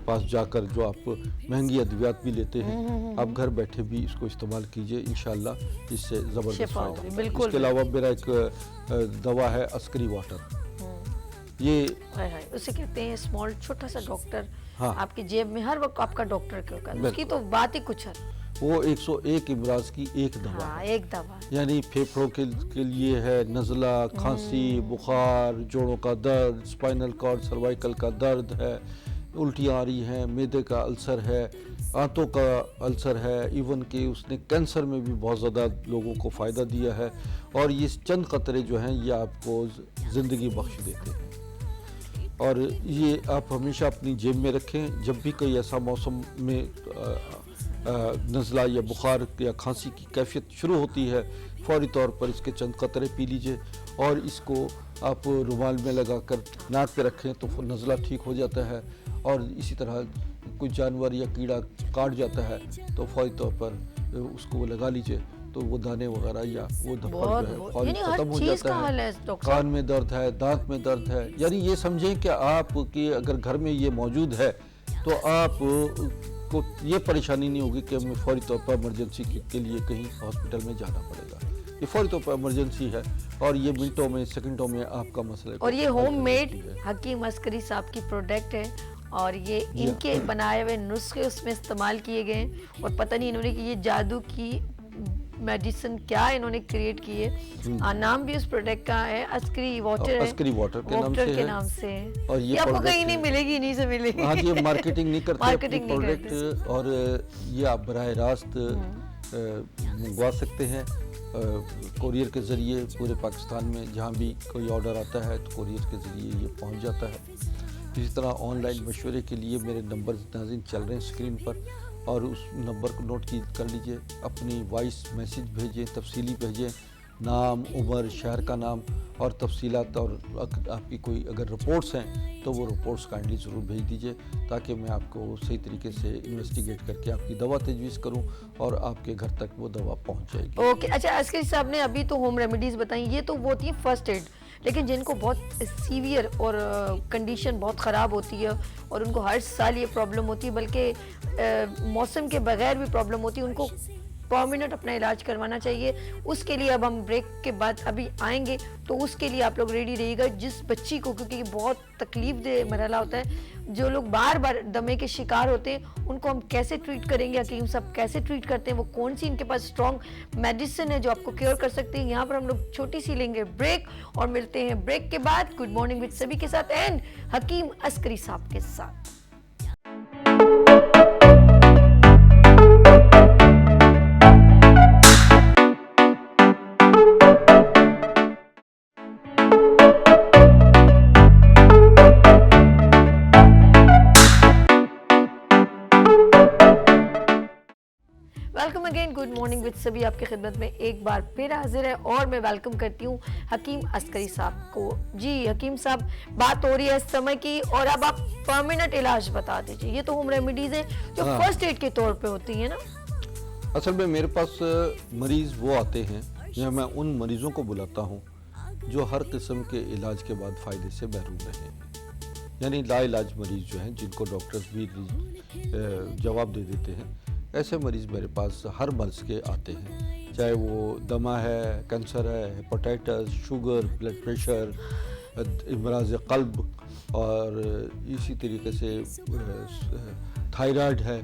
پاس جا کر جو آپ مہنگی ادویات بھی لیتے ہیں، آپ گھر بیٹھے بھی اس کو استعمال کیجئے. انشاءاللہ اس سے زبردست فائدہ ہوگا. اس کے علاوہ میرا ایک دوا ہے عسکری واٹر. یہ اسے کہتے ہیں اسمال، چھوٹا سا ڈاکٹر. ہاں. آپ کی جیب میں ہر وقت آپ کا ڈاکٹر کیوں کا، اس کی تو بات ہی کچھ ہے. وہ 101 امراض کی ایک دوا ہاں، ہے. ایک دوا. یعنی پھیپھڑوں کے لیے ہے، نزلہ، کھانسی، بخار، جوڑوں کا درد، اسپائنل کارڈ، سروائیکل کا درد ہے، الٹیاں آ رہی ہیں، معدے کا السر ہے، آنتوں کا السر ہے، ایون کہ اس نے کینسر میں بھی بہت زیادہ لوگوں کو فائدہ دیا ہے. اور یہ چند قطرے جو ہیں یہ آپ کو زندگی بخش دیتے ہیں. اور یہ آپ ہمیشہ اپنی جیب میں رکھیں. جب بھی کوئی ایسا موسم میں نزلہ یا بخار یا کھانسی کی کیفیت شروع ہوتی ہے، فوری طور پر اس کے چند قطرے پی لیجئے اور اس کو آپ رومال میں لگا کر ناک پہ رکھیں تو نزلہ ٹھیک ہو جاتا ہے. اور اسی طرح کوئی جانور یا کیڑا کاٹ جاتا ہے تو فوری طور پر اس کو وہ لگا لیجئے تو وہ دانے وغیرہ یا وہ دھپڑ جو ہے فوری ختم ہو جاتا ہے. کان میں درد ہے، دانت میں درد ہے، یعنی یہ سمجھیں کہ آپ کی اگر گھر میں یہ موجود ہے تو آپ کو یہ پریشانی نہیں ہوگی کہ ہمیں فوری طور پر ایمرجنسی کے لیے کہیں ہاسپٹل میں جانا پڑے گا. یہ فوری طور پر ایمرجنسی ہے اور یہ منٹوں میں، سیکنڈوں میں آپ کا مسئلہ. اور یہ ہوم میڈ حکیم عسکری صاحب کی پروڈکٹ ہے اور یہ ان کے بنائے ہوئے نسخے اس میں استعمال کیے گئے ہیں. اور پتہ نہیں انہوں نے کہ یہ جادو کی میڈیسن کیا انہوں نے کریٹ کی ہے. نام بھی اس پروڈکٹ کا ہے عسکری واٹر ہے، عسکری واٹر کے نام سے. اور یہ آپ کو کہیں نہیں ملے گی، نہیں سے ملے گی. ہاں، یہ مارکیٹنگ نہیں کرتے اپنی پروڈکٹ. اور یہ آپ براہ راست منگوا سکتے ہیں کوریئر کے ذریعے پورے پاکستان میں. جہاں بھی کوئی آرڈر آتا ہے تو کوریئر کے ذریعے یہ پہنچ جاتا ہے. اسی طرح آن لائن مشورے کے لیے میرے نمبر ناظرین چل رہے ہیں اسکرین پر، اور اس نمبر کو نوٹ کر لیجئے. اپنی وائس میسیج بھیجیں، تفصیلی بھیجیں، نام، عمر، شہر کا نام اور تفصیلات. اور آپ کی کوئی اگر رپورٹس ہیں تو وہ رپورٹس کائنڈلی ضرور بھیج دیجئے تاکہ میں آپ کو صحیح طریقے سے انویسٹیگیٹ کر کے آپ کی دوا تجویز کروں اور آپ کے گھر تک وہ دوا پہنچ جائے گی. اوکے. اچھا عسکری صاحب نے ابھی تو ہوم ریمیڈیز بتائیں، یہ تو وہ ہوتی ہیں فرسٹ ایڈ، لیکن جن کو بہت سیویئر اور کنڈیشن بہت خراب ہوتی ہے اور ان کو ہر سال یہ پرابلم ہوتی ہے، بلکہ موسم کے بغیر بھی پرابلم ہوتی ہے، ان کو پرماننٹ اپنا علاج کروانا چاہیے. اس کے لیے اب ہم بریک کے بعد ابھی آئیں گے تو اس کے لیے آپ لوگ ریڈی رہیے گا. جس بچی کو، کیونکہ یہ بہت تکلیف دہ مرحلہ ہوتا ہے، جو لوگ بار بار دمے کے شکار ہوتے ہیں ان کو ہم کیسے ٹریٹ کریں گے، حکیم صاحب کیسے ٹریٹ کرتے ہیں، وہ کون سی ان کے پاس اسٹرانگ میڈیسن ہے جو آپ کو کیئر کر سکتے ہیں. یہاں پر ہم لوگ چھوٹی سی لیں گے بریک اور ملتے ہیں بریک کے بعد گڈ مارننگ وتھ سبھی کے ساتھ اینڈ حکیم عسکری صاحب کے ساتھ. Welcome again, good morning with سبھی آپ کی خدمت میں ایک بار پھر حاضر ہے اور میں ویلکم کرتی ہوں حکیم عسکری صاحب کو. جی حکیم صاحب، بات ہو رہی ہے اس سمے کی اور اب آپ پرماننٹ علاج بتا دیجیے. یہ تو ہوم ریمیڈیز ہیں جو فرسٹ ایڈ کے طور پہ ہوتی ہیں نا. اصل میں میرے پاس مریض وہ آتے ہیں یا میں ان مریضوں کو بلاتا ہوں جو ہر قسم کے علاج کے بعد فائدے سے محروم رہے ہیں، یعنی لا علاج مریض جو ہیں جن کو ڈاکٹرز بھی جواب دے دیتے ہیں. ایسے مریض میرے پاس ہر مرض کے آتے ہیں، چاہے وہ دمہ ہے، کینسر ہے، ہیپاٹائٹس، شوگر، بلڈ پریشر، امراض قلب اور اسی طریقے سے تھائرائیڈ ہے،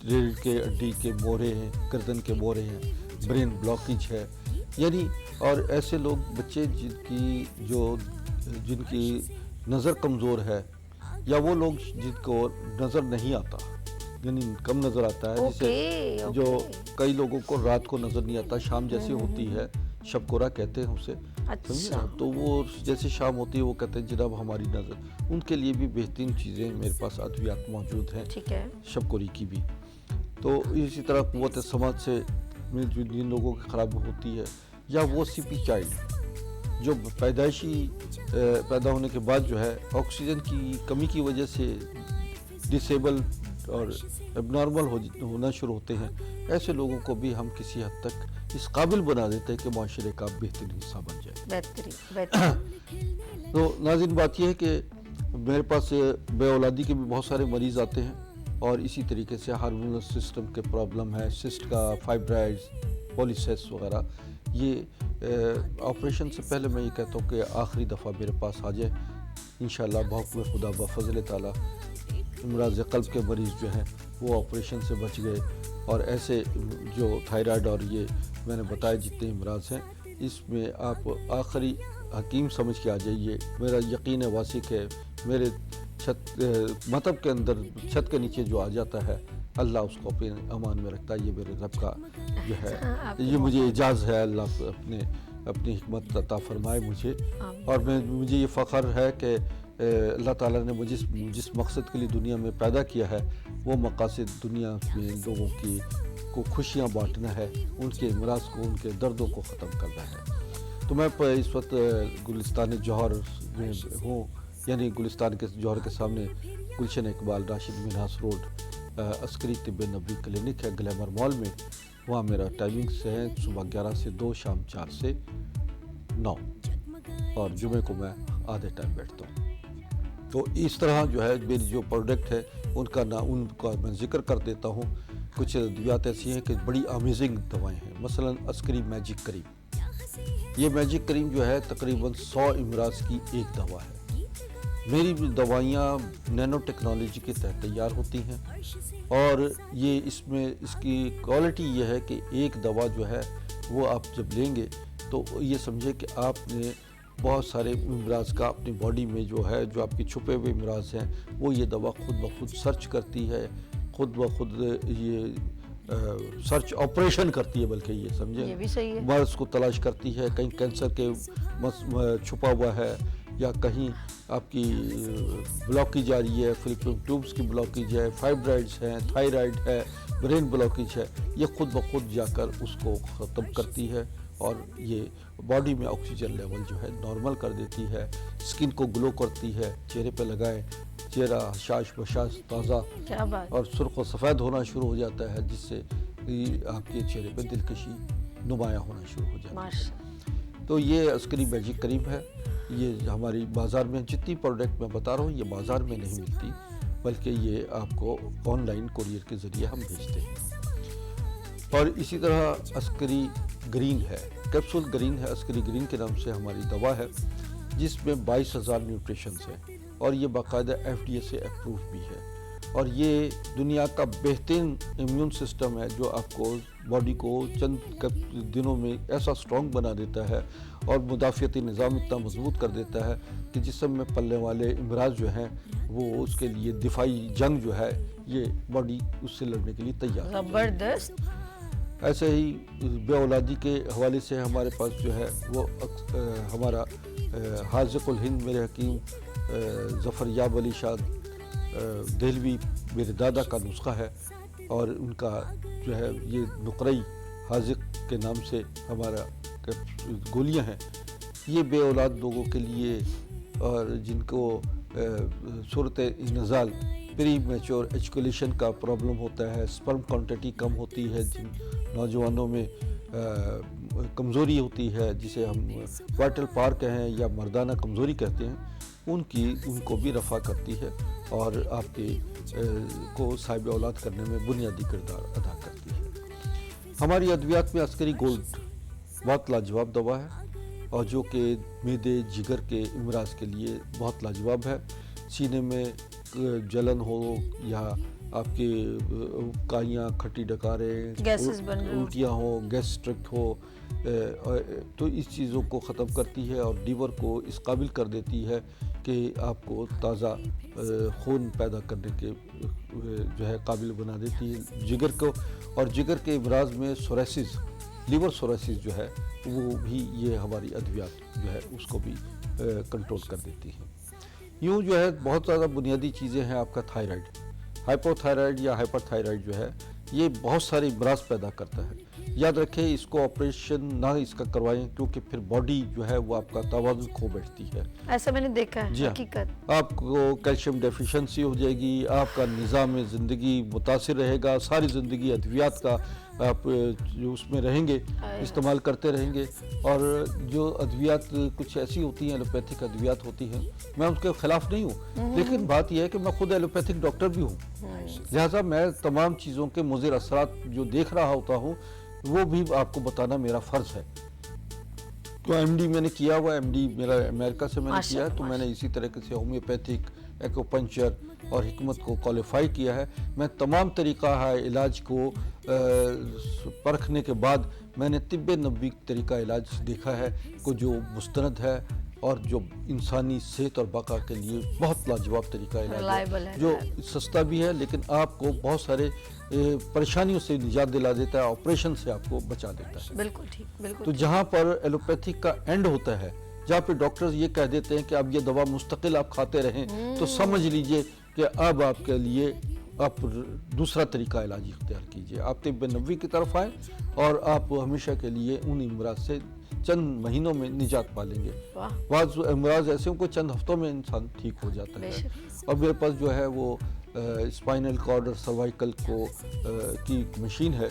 ریڑھ کے ہڈی کے مورے ہیں، گردن کے مورے ہیں، برین بلاکیج ہے، یعنی اور ایسے لوگ بچے جن کی نظر کمزور ہے، یا وہ لوگ جن کو نظر نہیں آتا، یعنی کم نظر آتا ہے، جسے جو کئی لوگوں کو رات کو نظر نہیں آتا، شام جیسے ہوتی ہے، شب کورا کہتے ہیں اسے، تو وہ جیسے شام ہوتی ہے وہ کہتے ہیں جناب ہماری نظر، ان کے لیے بھی بہترین چیزیں میرے پاس ادویات موجود ہیں، شب کوری کی بھی۔ تو اسی طرح قوت سماعت سے جن لوگوں کی خرابی ہوتی ہے، یا وہ سی پی چائلڈ جو پیدا ہونے کے بعد جو ہے آکسیجن کی کمی کی وجہ سے ڈسیبل اور اب نارمل ہونا شروع ہوتے ہیں، ایسے لوگوں کو بھی ہم کسی حد تک اس قابل بنا دیتے ہیں کہ معاشرے کا بہترین حصہ بن جائے۔ تو ناظرین، بات یہ ہے کہ میرے پاس بے اولادی کے بھی بہت سارے مریض آتے ہیں، اور اسی طریقے سے ہارمونل سسٹم کے پرابلم ہے، سسٹ کا، فائبرائڈز، پولیسیس وغیرہ۔ یہ آپریشن سے پہلے میں یہ کہتا ہوں کہ آخری دفعہ میرے پاس آ جائے انشاءاللہ بحکم خدا بفضل تعالیٰ۔ امراض قلب کے مریض جو ہیں وہ آپریشن سے بچ گئے، اور ایسے جو تھائرائیڈ اور یہ میں نے بتایا جتنے امراض ہیں، اس میں آپ آخری حکیم سمجھ کے آ جائیے، میرا یقین واثق ہے، میرے مطب کے اندر چھت کے نیچے جو آ جاتا ہے، اللہ اس کو اپنے امان میں رکھتا ہے۔ یہ میرے رب کا جو ہے، یہ مجھے اعجاز ہے، اللہ اپنی حکمت عطا فرمائے مجھے، اور مجھے یہ فخر ہے کہ اللہ تعالیٰ نے مجھے جس مقصد کے لیے دنیا میں پیدا کیا ہے، وہ مقاصد دنیا میں لوگوں کو خوشیاں بانٹنا ہے، ان کے امراض کو، ان کے دردوں کو ختم کرنا ہے۔ تو میں اس وقت گلستان جوہر میں ہوں، یعنی گلستان کے جوہر کے سامنے گلشن اقبال راشد منہاس روڈ، عسکری طب نبوی کلینک ہے گلیمر مال میں، وہاں میرا ٹائمنگز ہے صبح 11 سے 2، شام 4 سے 9، اور جمعے کو میں آدھے ٹائم بیٹھتا ہوں۔ تو اس طرح جو ہے میری جو پروڈکٹ ہے ان کا میں ذکر کر دیتا ہوں۔ کچھ ادویات ایسی ہیں کہ بڑی امیزنگ دوائیں ہیں، مثلا عسکری میجک کریم۔ یہ میجک کریم جو ہے تقریباً 100 امراض کی ایک دوا ہے۔ میری دوائیاں نینو ٹیکنالوجی کے تحت تیار ہوتی ہیں، اور یہ اس کی کوالٹی یہ ہے کہ ایک دوا جو ہے وہ آپ جب لیں گے تو یہ سمجھے کہ آپ نے بہت سارے امراض کا اپنی باڈی میں جو ہے، جو آپ کے چھپے ہوئے امراض ہیں، وہ یہ دوا خود بخود سرچ کرتی ہے، خود بخود یہ سرچ آپریشن کرتی ہے، بلکہ یہ سمجھیں مرض کو تلاش کرتی ہے، کہیں کینسر کے چھپا ہوا ہے، یا کہیں آپ کی بلاکیج آ رہی ہے، فلپین ٹیوبس کی بلاکیج ہے، فائبرائڈز ہیں، تھائرائیڈ ہے، برین بلاکیج ہے، یہ خود بخود جا کر اس کو ختم کرتی ہے، اور یہ باڈی میں آکسیجن لیول جو ہے نارمل کر دیتی ہے، اسکن کو گلو کرتی ہے، چہرے پہ لگائیں چہرہ شاش بشاش تازہ اور سرخ و سفید ہونا شروع ہو جاتا ہے، جس سے آپ کے چہرے پہ دلکشی نمایاں ہونا شروع ہو جاتا ہے۔ تو یہ عسکری میجک کریم ہے، یہ ہماری بازار میں جتنی پروڈکٹ میں بتا رہا ہوں یہ بازار میں نہیں ملتی، بلکہ یہ آپ کو آن لائن کوریئر کے ذریعے ہم بھیجتے ہیں۔ اور اسی طرح عسکری گرین ہے، کیپسول گرین ہے، عسکری گرین کے نام سے ہماری دوا ہے، جس میں 22,000 نیوٹریشنز ہیں، اور یہ باقاعدہ FDA سے اپروو بھی ہے، اور یہ دنیا کا بہترین امیون سسٹم ہے، جو آپ کو باڈی کو چند دنوں میں ایسا سٹرونگ بنا دیتا ہے، اور مدافعتی نظام اتنا مضبوط کر دیتا ہے کہ جسم میں پلنے والے امراض جو ہیں وہ اس کے لیے دفاعی جنگ جو ہے یہ باڈی اس سے لڑنے کے لیے تیار ہے۔ زبردست۔ ایسے ہی بے اولادی کے حوالے سے ہمارے پاس جو ہے وہ ہمارا حاذق الہند میرے حکیم ظفر یاب علی شاہ دہلوی میرے دادا کا نسخہ ہے، اور ان کا جو ہے یہ نقرئی حاذق کے نام سے ہمارا گولیاں ہیں، یہ بے اولاد لوگوں کے لیے، اور جن کو صورت انزال پری میچور ایجوکیشن کا پرابلم ہوتا ہے، سپرم کوانٹٹی کم ہوتی ہے، جن نوجوانوں میں کمزوری ہوتی ہے جسے ہم وائٹل پار کہیں یا مردانہ کمزوری کہتے ہیں، ان کو بھی رفع کرتی ہے، اور آپ کے کو صاحب اولاد کرنے میں بنیادی کردار ادا کرتی ہے۔ ہماری ادویات میں عسکری گولڈ بہت لاجواب دوا ہے، اور جو کہ معدے جگر کے امراض کے لیے بہت لاجواب ہے۔ سینے میں جلن ہو یا آپ کی کائیاں کھٹی ڈکاریں Gases بن رہے ہوں۔ الٹیاں ہو گیسٹرک ہو تو اس چیزوں کو ختم کرتی ہے اور لیور کو اس قابل کر دیتی ہے کہ آپ کو تازہ خون پیدا کرنے کے جو ہے قابل بنا دیتی ہے جگر کو، اور جگر کے امراض میں سوریسس لیور سوریسس جو ہے وہ بھی یہ ہماری ادویات جو ہے اس کو بھی کنٹرول کر دیتی ہیں۔ یوں جو ہے بہت زیادہ بنیادی چیزیں ہیں آپ کا تھائرائیڈ، ہائپو تھائرائیڈ یا ہائپر تھائرائیڈ جو ہے یہ بہت ساری امراض پیدا کرتا ہے۔ یاد رکھیں اس کو آپریشن نہ اس کا کروائیں کیونکہ پھر باڈی جو ہے وہ آپ کا توازن کھو بیٹھتی ہے۔ ایسا میں نے دیکھا ہے، جی ہاں، حقیقت۔ آپ کو کیلشیم ڈیفیشنسی ہو جائے گی، آپ کا نظام زندگی متاثر رہے گا، ساری زندگی ادویات کا آپ جو اس میں رہیں گے استعمال کرتے رہیں گے، اور جو ادویات کچھ ایسی ہوتی ہیں ایلوپیتھک ادویات ہوتی ہیں، میں اس کے خلاف نہیں ہوں، لیکن بات یہ ہے کہ میں خود ایلوپیتھک ڈاکٹر بھی ہوں، لہٰذا میں تمام چیزوں کے مضر اثرات جو دیکھ رہا ہوتا ہوں وہ بھی آپ کو بتانا میرا فرض ہے۔ تو ایم ڈی میں نے کیا ہوا، ایم ڈی میرا امریکہ سے میں نے کیا ہے، تو میں نے اسی طریقے سے ہومیوپیتھک، ایکوپنچر اور حکمت کو کوالیفائی کیا ہے۔ میں تمام طریقہ علاج کو پرکھنے کے بعد میں نے طب نبوی طریقہ علاج دیکھا ہے کو جو مستند ہے اور جو انسانی صحت اور بقا کے لیے بہت لاجواب طریقہ علاج ہے، جو سستا بھی ہے لیکن آپ کو بہت سارے پریشانیوں سے نجات دلا دیتا ہے، آپریشن سے آپ کو بچا دیتا ہے۔ بالکل ٹھیک، بالکل۔ تو جہاں پر ایلوپیتھک کا اینڈ ہوتا ہے، جہاں پہ ڈاکٹرز یہ کہہ دیتے ہیں کہ اب یہ دوا مستقل آپ کھاتے رہیں، تو سمجھ لیجئے کہ اب آپ کے لیے آپ دوسرا طریقہ علاج اختیار کیجئے، آپ طب نبوی کی طرف آئیں اور آپ ہمیشہ کے لیے ان امراض سے چند مہینوں میں نجات پالیں گے۔ بعض امراض ایسے ہیں کہ چند ہفتوں میں انسان ٹھیک ہو جاتا ہے، اور میرے پاس جو ہے وہ اسپائنل کارڈ اور سروائیکل کو کی مشین ہے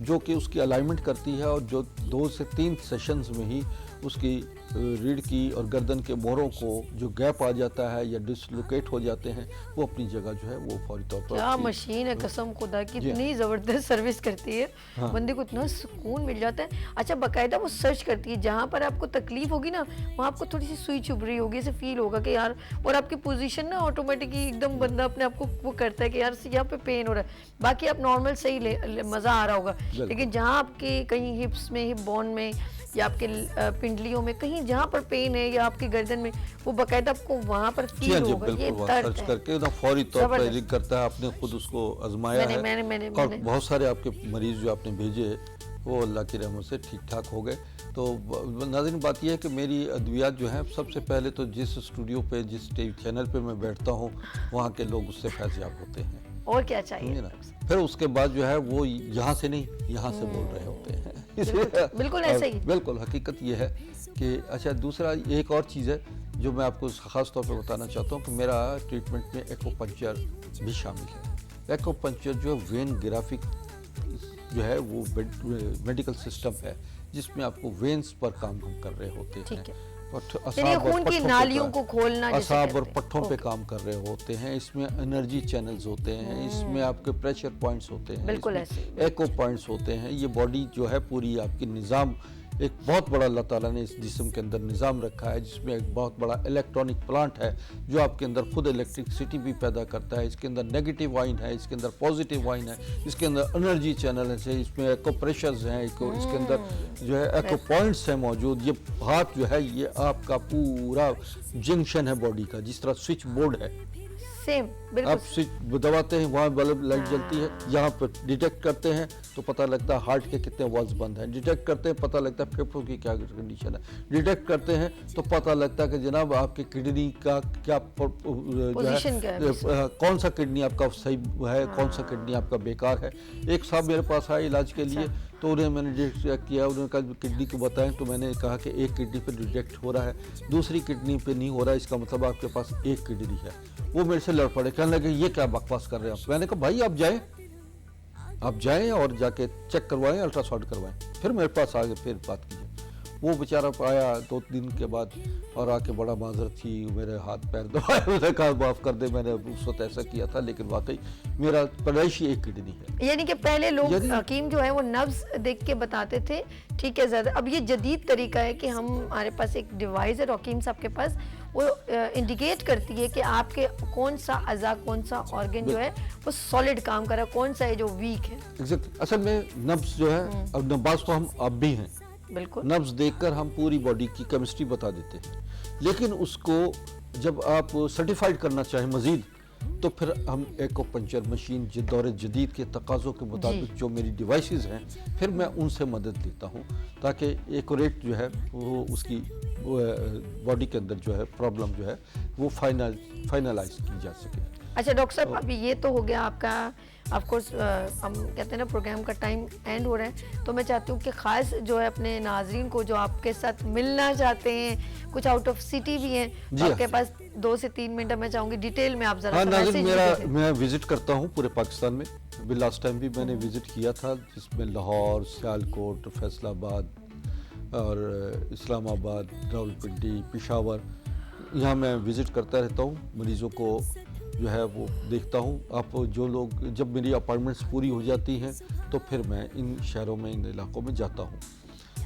جو کہ اس کی الائنمنٹ کرتی ہے، اور جو 2 سے 3 سیشنز میں ہی اس کی ریڑھ کی اور گردن کے موڑوں کو جو گیپ آ جاتا ہے یا ڈسلوکیٹ ہو جاتے ہیں وہ اپنی جگہ جو ہے وہ فوری طور پر۔ کیا مشین ہے، قسم خدا کی، اتنی زبردست سروس کرتی ہے، بندے کو اتنا سکون مل جاتا ہے۔ اچھا باقاعدہ وہ سرچ کرتی ہے جہاں پر آپ کو تکلیف ہوگی نا، وہاں آپ کو تھوڑی سی سوئی چبھ رہی ہوگی، اسے فیل ہوگا کہ یار، اور آپ کی پوزیشن نا آٹومیٹکلی ایک دم بندہ اپنے آپ کو وہ کرتا ہے کہ یار یہاں پہ پین ہو رہا ہے، باقی آپ نارمل صحیح مزہ آ رہا ہوگا، لیکن جہاں آپ کے کہیں ہپس میں، ہپ بون میں یا آپ کے پنڈلیوں میں کہیں جہاں پر پین ہے یا آپ کی گردن میں، وہ باقاعدہ آپ کو وہاں پر فیل ہوگا، یہ درد سرچ کر کے فوری طور پر لنک کرتا ہے۔ آپ نے خود اس کو آزمایا ہے اور بہت سارے آپ کے مریض جو آپ نے بھیجے وہ اللہ کی رحمت سے ٹھیک ٹھاک ہو گئے۔ تو ناظرین بات یہ ہے کہ میری ادویات جو ہیں سب سے پہلے تو جس اسٹوڈیو پہ جس ٹی وی چینل پہ میں بیٹھتا ہوں وہاں کے لوگ اس سے فیض یاب ہوتے ہیں، اور کیا چاہیے نا۔ پھر اس کے بعد جو ہے وہ یہاں سے نہیں یہاں سے بول رہے ہوتے ہیں، بالکل ایسا ہی، بالکل حقیقت یہ ہے کہ اچھا دوسرا ایک اور چیز ہے جو میں آپ کو خاص طور پہ بتانا چاہتا ہوں کہ میرا ٹریٹمنٹ میں ایکوپنچر بھی شامل ہے۔ ایکوپنچر جو وین گرافک جو ہے وہ میڈیکل سسٹم ہے جس میں آپ کو وینز پر کام ہم کر رہے ہوتے ہیں، خون کی نالیوں کو کھولنا، اعصاب اور پٹھوں پہ کام کر رہے ہوتے ہیں، اس میں انرجی چینلز ہوتے ہیں، اس میں آپ کے پریشر پوائنٹس ہوتے ہیں، بالکل ایسے ایکو پوائنٹس ہوتے ہیں۔ یہ باڈی جو ہے پوری آپ کی نظام، ایک بہت بڑا اللہ تعالیٰ نے اس جسم کے اندر نظام رکھا ہے جس میں ایک بہت بڑا الیکٹرانک پلانٹ ہے جو آپ کے اندر خود الیکٹرکسٹی بھی پیدا کرتا ہے، اس کے اندر نیگیٹو آئن ہے، اس کے اندر پازیٹیو آئن ہے، اس کے اندر انرجی چینلز ہیں، اس میں ایکو پریشرز ہیں، اس کے اندر جو ہے ایکو پوائنٹس ہیں موجود۔ یہ ہاتھ جو ہے یہ آپ کا پورا جنکشن ہے باڈی کا، جس طرح سوئچ بورڈ ہے، سیم آپ سوئچ دباتے ہیں وہاں بلب لائٹ جلتی ہے، یہاں پہ ڈیٹیکٹ کرتے ہیں تو پتہ لگتا ہے ہارٹ کے کتنے والز بند ہیں، ڈیٹیکٹ کرتے ہیں پتہ لگتا ہے پھیپھڑوں کی کیا کنڈیشن ہے، ڈیٹیکٹ کرتے ہیں تو پتہ لگتا ہے کہ جناب آپ کی کڈنی کا کیا کون سا کڈنی آپ کا صحیح ہے، کون سا کڈنی آپ کا بیکار ہے۔ ایک صاحب میرے پاس آئے علاج کے لیے تو انہیں میں نے ڈیٹیکٹ کیا، انہوں نے کہا کڈنی کو بتائیں، تو میں نے کہا کہ ایک کڈنی پہ ڈیٹیکٹ ہو رہا ہے، دوسری کڈنی پہ نہیں ہو رہا ہے، اس کا مطلب آپ کے پاس ایک کڈنی ہے۔ وہ میرے سے لڑ پڑے، کہنے لگے یہ کیا بکواس کر رہے ہیں آپ۔ میں نے کہا بھائی آپ جائیں اور جا کے چیک کروائیں، الٹرا ساؤنڈ کروائیں، پھر میرے پاس آگے پھر بات کیجیے۔ وہ بیچارہ آیا 2 دن کے بعد اور آ کے بڑا معذرت تھی، میرے ہاتھ پیر دبائے، میں نے کہا معاف کر دے، میں نے اس وقت ایسا کیا تھا، لیکن واقعی میرا پیدائشی ایک کڈنی ہے۔ یعنی کہ پہلے لوگ حکیم جو ہے وہ نبض دیکھ کے بتاتے تھے، ٹھیک ہے زیادہ، اب یہ جدید طریقہ ہے کہ ہمارے پاس ایک ڈیوائس ہے حکیم صاحب کے پاس، وہ انڈیکیٹ کرتی ہے کہ آپ کے کون سا اعضا کون سا آرگن جو ہے وہ سالڈ کام کر رہا ہے, کون سا ہے جو ویک ہے. اصل میں نبض جو ہے, اب نباز تو ہم اب بھی ہیں, بالکل نبض دیکھ کر ہم پوری باڈی کی کیمسٹری بتا دیتے ہیں, لیکن اس کو جب آپ سرٹیفائیڈ کرنا چاہیں مزید تو پھر ہم ایکو پنچر مشین دور جدید کے تقاضوں کے مطابق جو میری ڈیوائسز ہیں پھر میں ان سے مدد لیتا ہوں تاکہ ایکوریٹ جو ہے وہ اس کی باڈی کے اندر جو ہے پرابلم جو ہے وہ فائنلائز کی جا سکے. اچھا ڈاکٹر صاحب, ابھی یہ تو ہو گیا آپ کا, آف کورس ہم کہتے ہیں نا پروگرام کا ٹائم اینڈ ہو رہا ہے, تو میں چاہتی ہوں کہ خاص جو ہے اپنے ناظرین کو جو آپ کے ساتھ ملنا چاہتے ہیں, کچھ آؤٹ آف سٹی بھی ہیں, آپ کے پاس 2 سے 3 منٹ میں چاہوں گی ڈیٹیل میں آپ ذرا ناظرین میں وزٹ کرتا ہوں پورے پاکستان میں. لاسٹ ٹائم بھی میں نے وزٹ کیا تھا جس میں لاہور, سیالکوٹ, فیصل آباد اور اسلام آباد, راولپنڈی, پشاور, یہاں میں وزٹ کرتا رہتا ہوں, مریضوں کو جو ہے وہ دیکھتا ہوں. آپ جو لوگ, جب میری اپائنٹمنٹس پوری ہو جاتی ہیں تو پھر میں ان شہروں میں, ان علاقوں میں جاتا ہوں.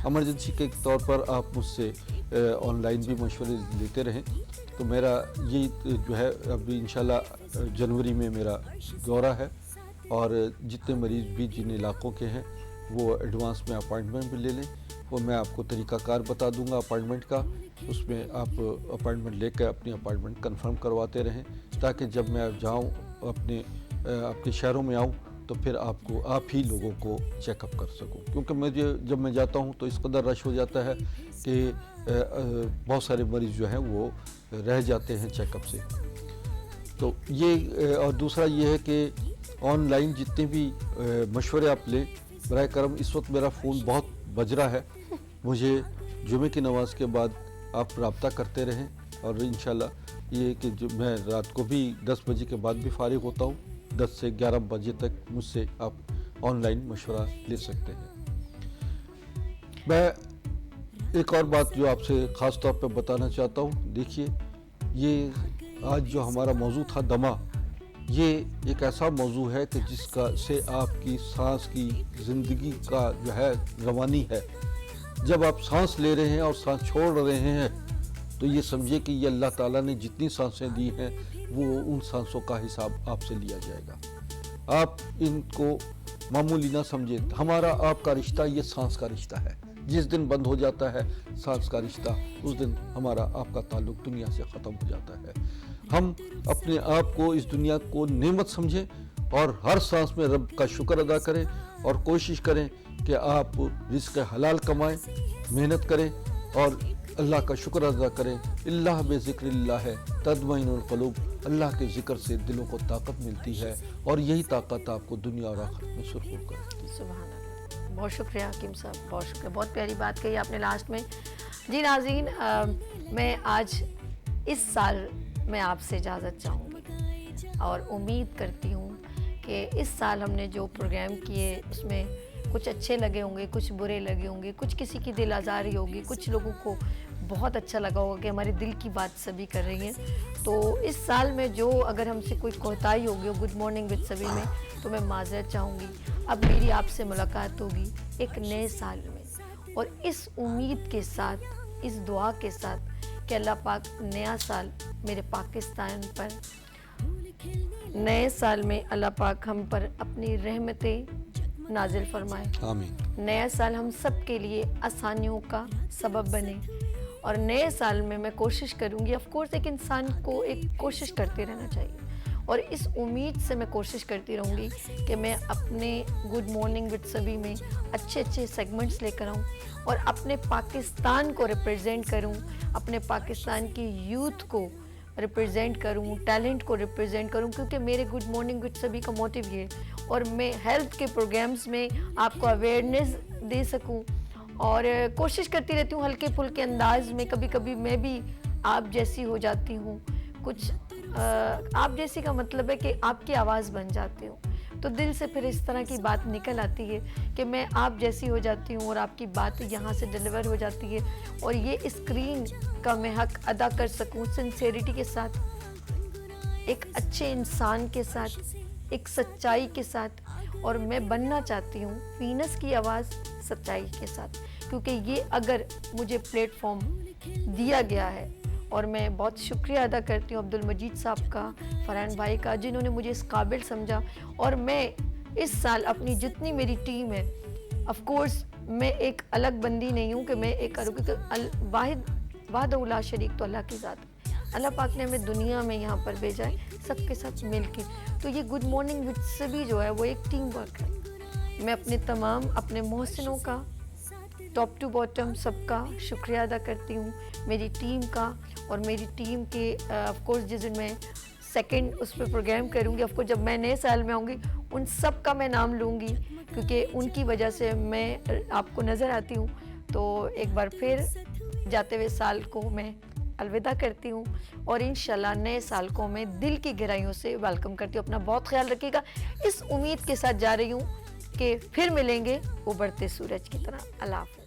ایمرجنسی کے طور پر آپ مجھ سے آن لائن بھی مشورے لیتے رہیں. تو میرا یہ جو ہے ابھی انشاءاللہ جنوری میں میرا دورہ ہے, اور جتنے مریض بھی جن علاقوں کے ہیں وہ ایڈوانس میں اپائنٹمنٹ بھی لے لیں, وہ میں آپ کو طریقہ کار بتا دوں گا اپائنٹمنٹ کا. اس میں آپ اپائنٹمنٹ لے کے اپنی اپائنٹمنٹ کنفرم کرواتے رہیں تاکہ جب میں جاؤں اپنے آپ کے شہروں میں آؤں تو پھر آپ ہی لوگوں کو چیک اپ کر سکوں, کیونکہ جب میں جاتا ہوں تو اس قدر رش ہو جاتا ہے کہ بہت سارے مریض جو ہیں وہ رہ جاتے ہیں چیک اپ سے. تو یہ, اور دوسرا یہ ہے کہ آن لائن جتنے بھی مشورے آپ لیں, براہ کرم اس وقت میرا فون بہت بج رہا ہے, مجھے جمعے کی نماز کے بعد آپ رابطہ کرتے رہیں, اور انشاءاللہ یہ کہ جو میں رات کو بھی 10 بجے کے بعد بھی فارغ ہوتا ہوں, 10 سے 11 بجے تک مجھ سے آپ آن لائن مشورہ لے سکتے ہیں. میں ایک اور بات جو آپ سے خاص طور پہ بتانا چاہتا ہوں, دیکھیے یہ آج جو ہمارا موضوع تھا دمہ, یہ ایک ایسا موضوع ہے کہ جس کا سے آپ کی سانس کی زندگی کا جو ہے روانی ہے. جب آپ سانس لے رہے ہیں اور سانس چھوڑ رہے ہیں تو یہ سمجھے کہ یہ اللہ تعالیٰ نے جتنی سانسیں دی ہیں وہ ان سانسوں کا حساب آپ سے لیا جائے گا. آپ ان کو معمولی نہ سمجھیں. ہمارا آپ کا رشتہ یہ سانس کا رشتہ ہے. جس دن بند ہو جاتا ہے سانس کا رشتہ, اس دن ہمارا آپ کا تعلق دنیا سے ختم ہو جاتا ہے. ہم اپنے آپ کو, اس دنیا کو نعمت سمجھیں اور ہر سانس میں رب کا شکر ادا کریں, اور کوشش کریں کہ آپ رزق حلال کمائیں, محنت کریں اور اللہ کا شکر ادا کریں. اللہ بذکر اللہ ہے تطمئن القلوب, اللہ کے ذکر سے دلوں کو طاقت ملتی ہے, اور یہی طاقت آپ کو دنیا اور آخرت میں سرخور کرتی ہے. سبحان اللہ, بہت شکریہ حکیم صاحب, بہت شکریہ, بہت پیاری بات کہی آپ نے لاسٹ میں. جی ناظرین, میں آج اس سال میں آپ سے اجازت چاہوں گی, اور امید کرتی ہوں کہ اس سال ہم نے جو پروگرام کیے اس میں کچھ اچھے لگے ہوں گے, کچھ برے لگے ہوں گے, کچھ کسی کی دل آزاری ہوگی, کچھ لوگوں کو بہت اچھا لگا ہوگا کہ ہمارے دل کی بات سبھی کر رہی ہیں. تو اس سال میں جو اگر ہم سے کوئی کوتاہی ہوگی گڈ مارننگ وتھ سبھی میں, تو میں معذرت چاہوں گی. اب میری آپ سے ملاقات ہوگی ایک نئے سال میں, اور اس امید کے ساتھ, اس دعا کے ساتھ کہ اللہ پاک نیا سال میرے پاکستان پر, نئے سال میں اللہ پاک ہم پر اپنی رحمتیں نازل فرمائے. آمین. نیا سال ہم سب کے لیے آسانیوں کا سبب بنے, اور نئے سال میں کوشش کروں گی, آف کورس ایک انسان کو ایک کوشش کرتے رہنا چاہیے, اور اس امید سے میں کوشش کرتی رہوں گی کہ میں اپنے گڈ مارننگ وتھ سبھی میں اچھے اچھے سیگمنٹس لے کر آؤں, اور اپنے پاکستان کو ریپرزینٹ کروں, اپنے پاکستان کی یوتھ کو ریپرزینٹ کروں, ٹیلنٹ کو ریپرزینٹ کروں, کیونکہ میرے گڈ مارننگ وتھ سبھی کا موٹیو یہ ہے, اور میں ہیلتھ کے پروگرامز میں آپ کو اویئرنیس دے سکوں. اور کوشش کرتی رہتی ہوں ہلکے پھلکے انداز میں, کبھی کبھی میں بھی آپ جیسی ہو جاتی ہوں, کچھ آپ جیسی کا مطلب ہے کہ آپ کی آواز بن جاتی ہوں, تو دل سے پھر اس طرح کی بات نکل آتی ہے کہ میں آپ جیسی ہو جاتی ہوں, اور آپ کی بات یہاں سے ڈیلیور ہو جاتی ہے, اور یہ اسکرین کا میں حق ادا کر سکوں سنسیریٹی کے ساتھ, ایک اچھے انسان کے ساتھ, ایک سچائی کے ساتھ. اور میں بننا چاہتی ہوں وینس کی آواز سچائی کے ساتھ, کیونکہ یہ اگر مجھے پلیٹ فارم دیا گیا ہے اور میں بہت شکریہ ادا کرتی ہوں عبدالمجید صاحب کا, فرحان بھائی کا, جنہوں نے مجھے اس قابل سمجھا. اور میں اس سال اپنی جتنی میری ٹیم ہے, آف کورس میں ایک الگ بندی نہیں ہوں کہ میں ایک کروں, کیونکہ واحد لا شریک تو اللہ کی ذات ہے. اللہ پاک نے ہمیں دنیا میں یہاں پر بھیجا ہے سب کے ساتھ مل کے. تو یہ گڈ مارننگ وتھ سبھی جو ہے وہ ایک ٹیم ورک ہے. میں اپنے تمام اپنے محسنوں کا ٹاپ ٹو باٹم سب کا شکریہ ادا کرتی ہوں, میری ٹیم کا, اور میری ٹیم کے آف کورس جس دن میں سیکنڈ اس پہ پروگرام کروں گی, آف کورس جب میں نئے سال میں آؤں گی ان سب کا میں نام لوں گی, کیونکہ ان کی وجہ سے میں آپ کو نظر آتی ہوں. تو ایک بار پھر جاتے ہوئے سال کو میں الوداع کرتی ہوں, اور انشاءاللہ نئے سال کو میں دل کی گہرائیوں سے ویلکم کرتی ہوں. اپنا بہت خیال رکھیے گا, اس امید کے ساتھ جا رہی ہوں کہ پھر ملیں گے ابھرتے سورج کی طرح. اللہ حافظ.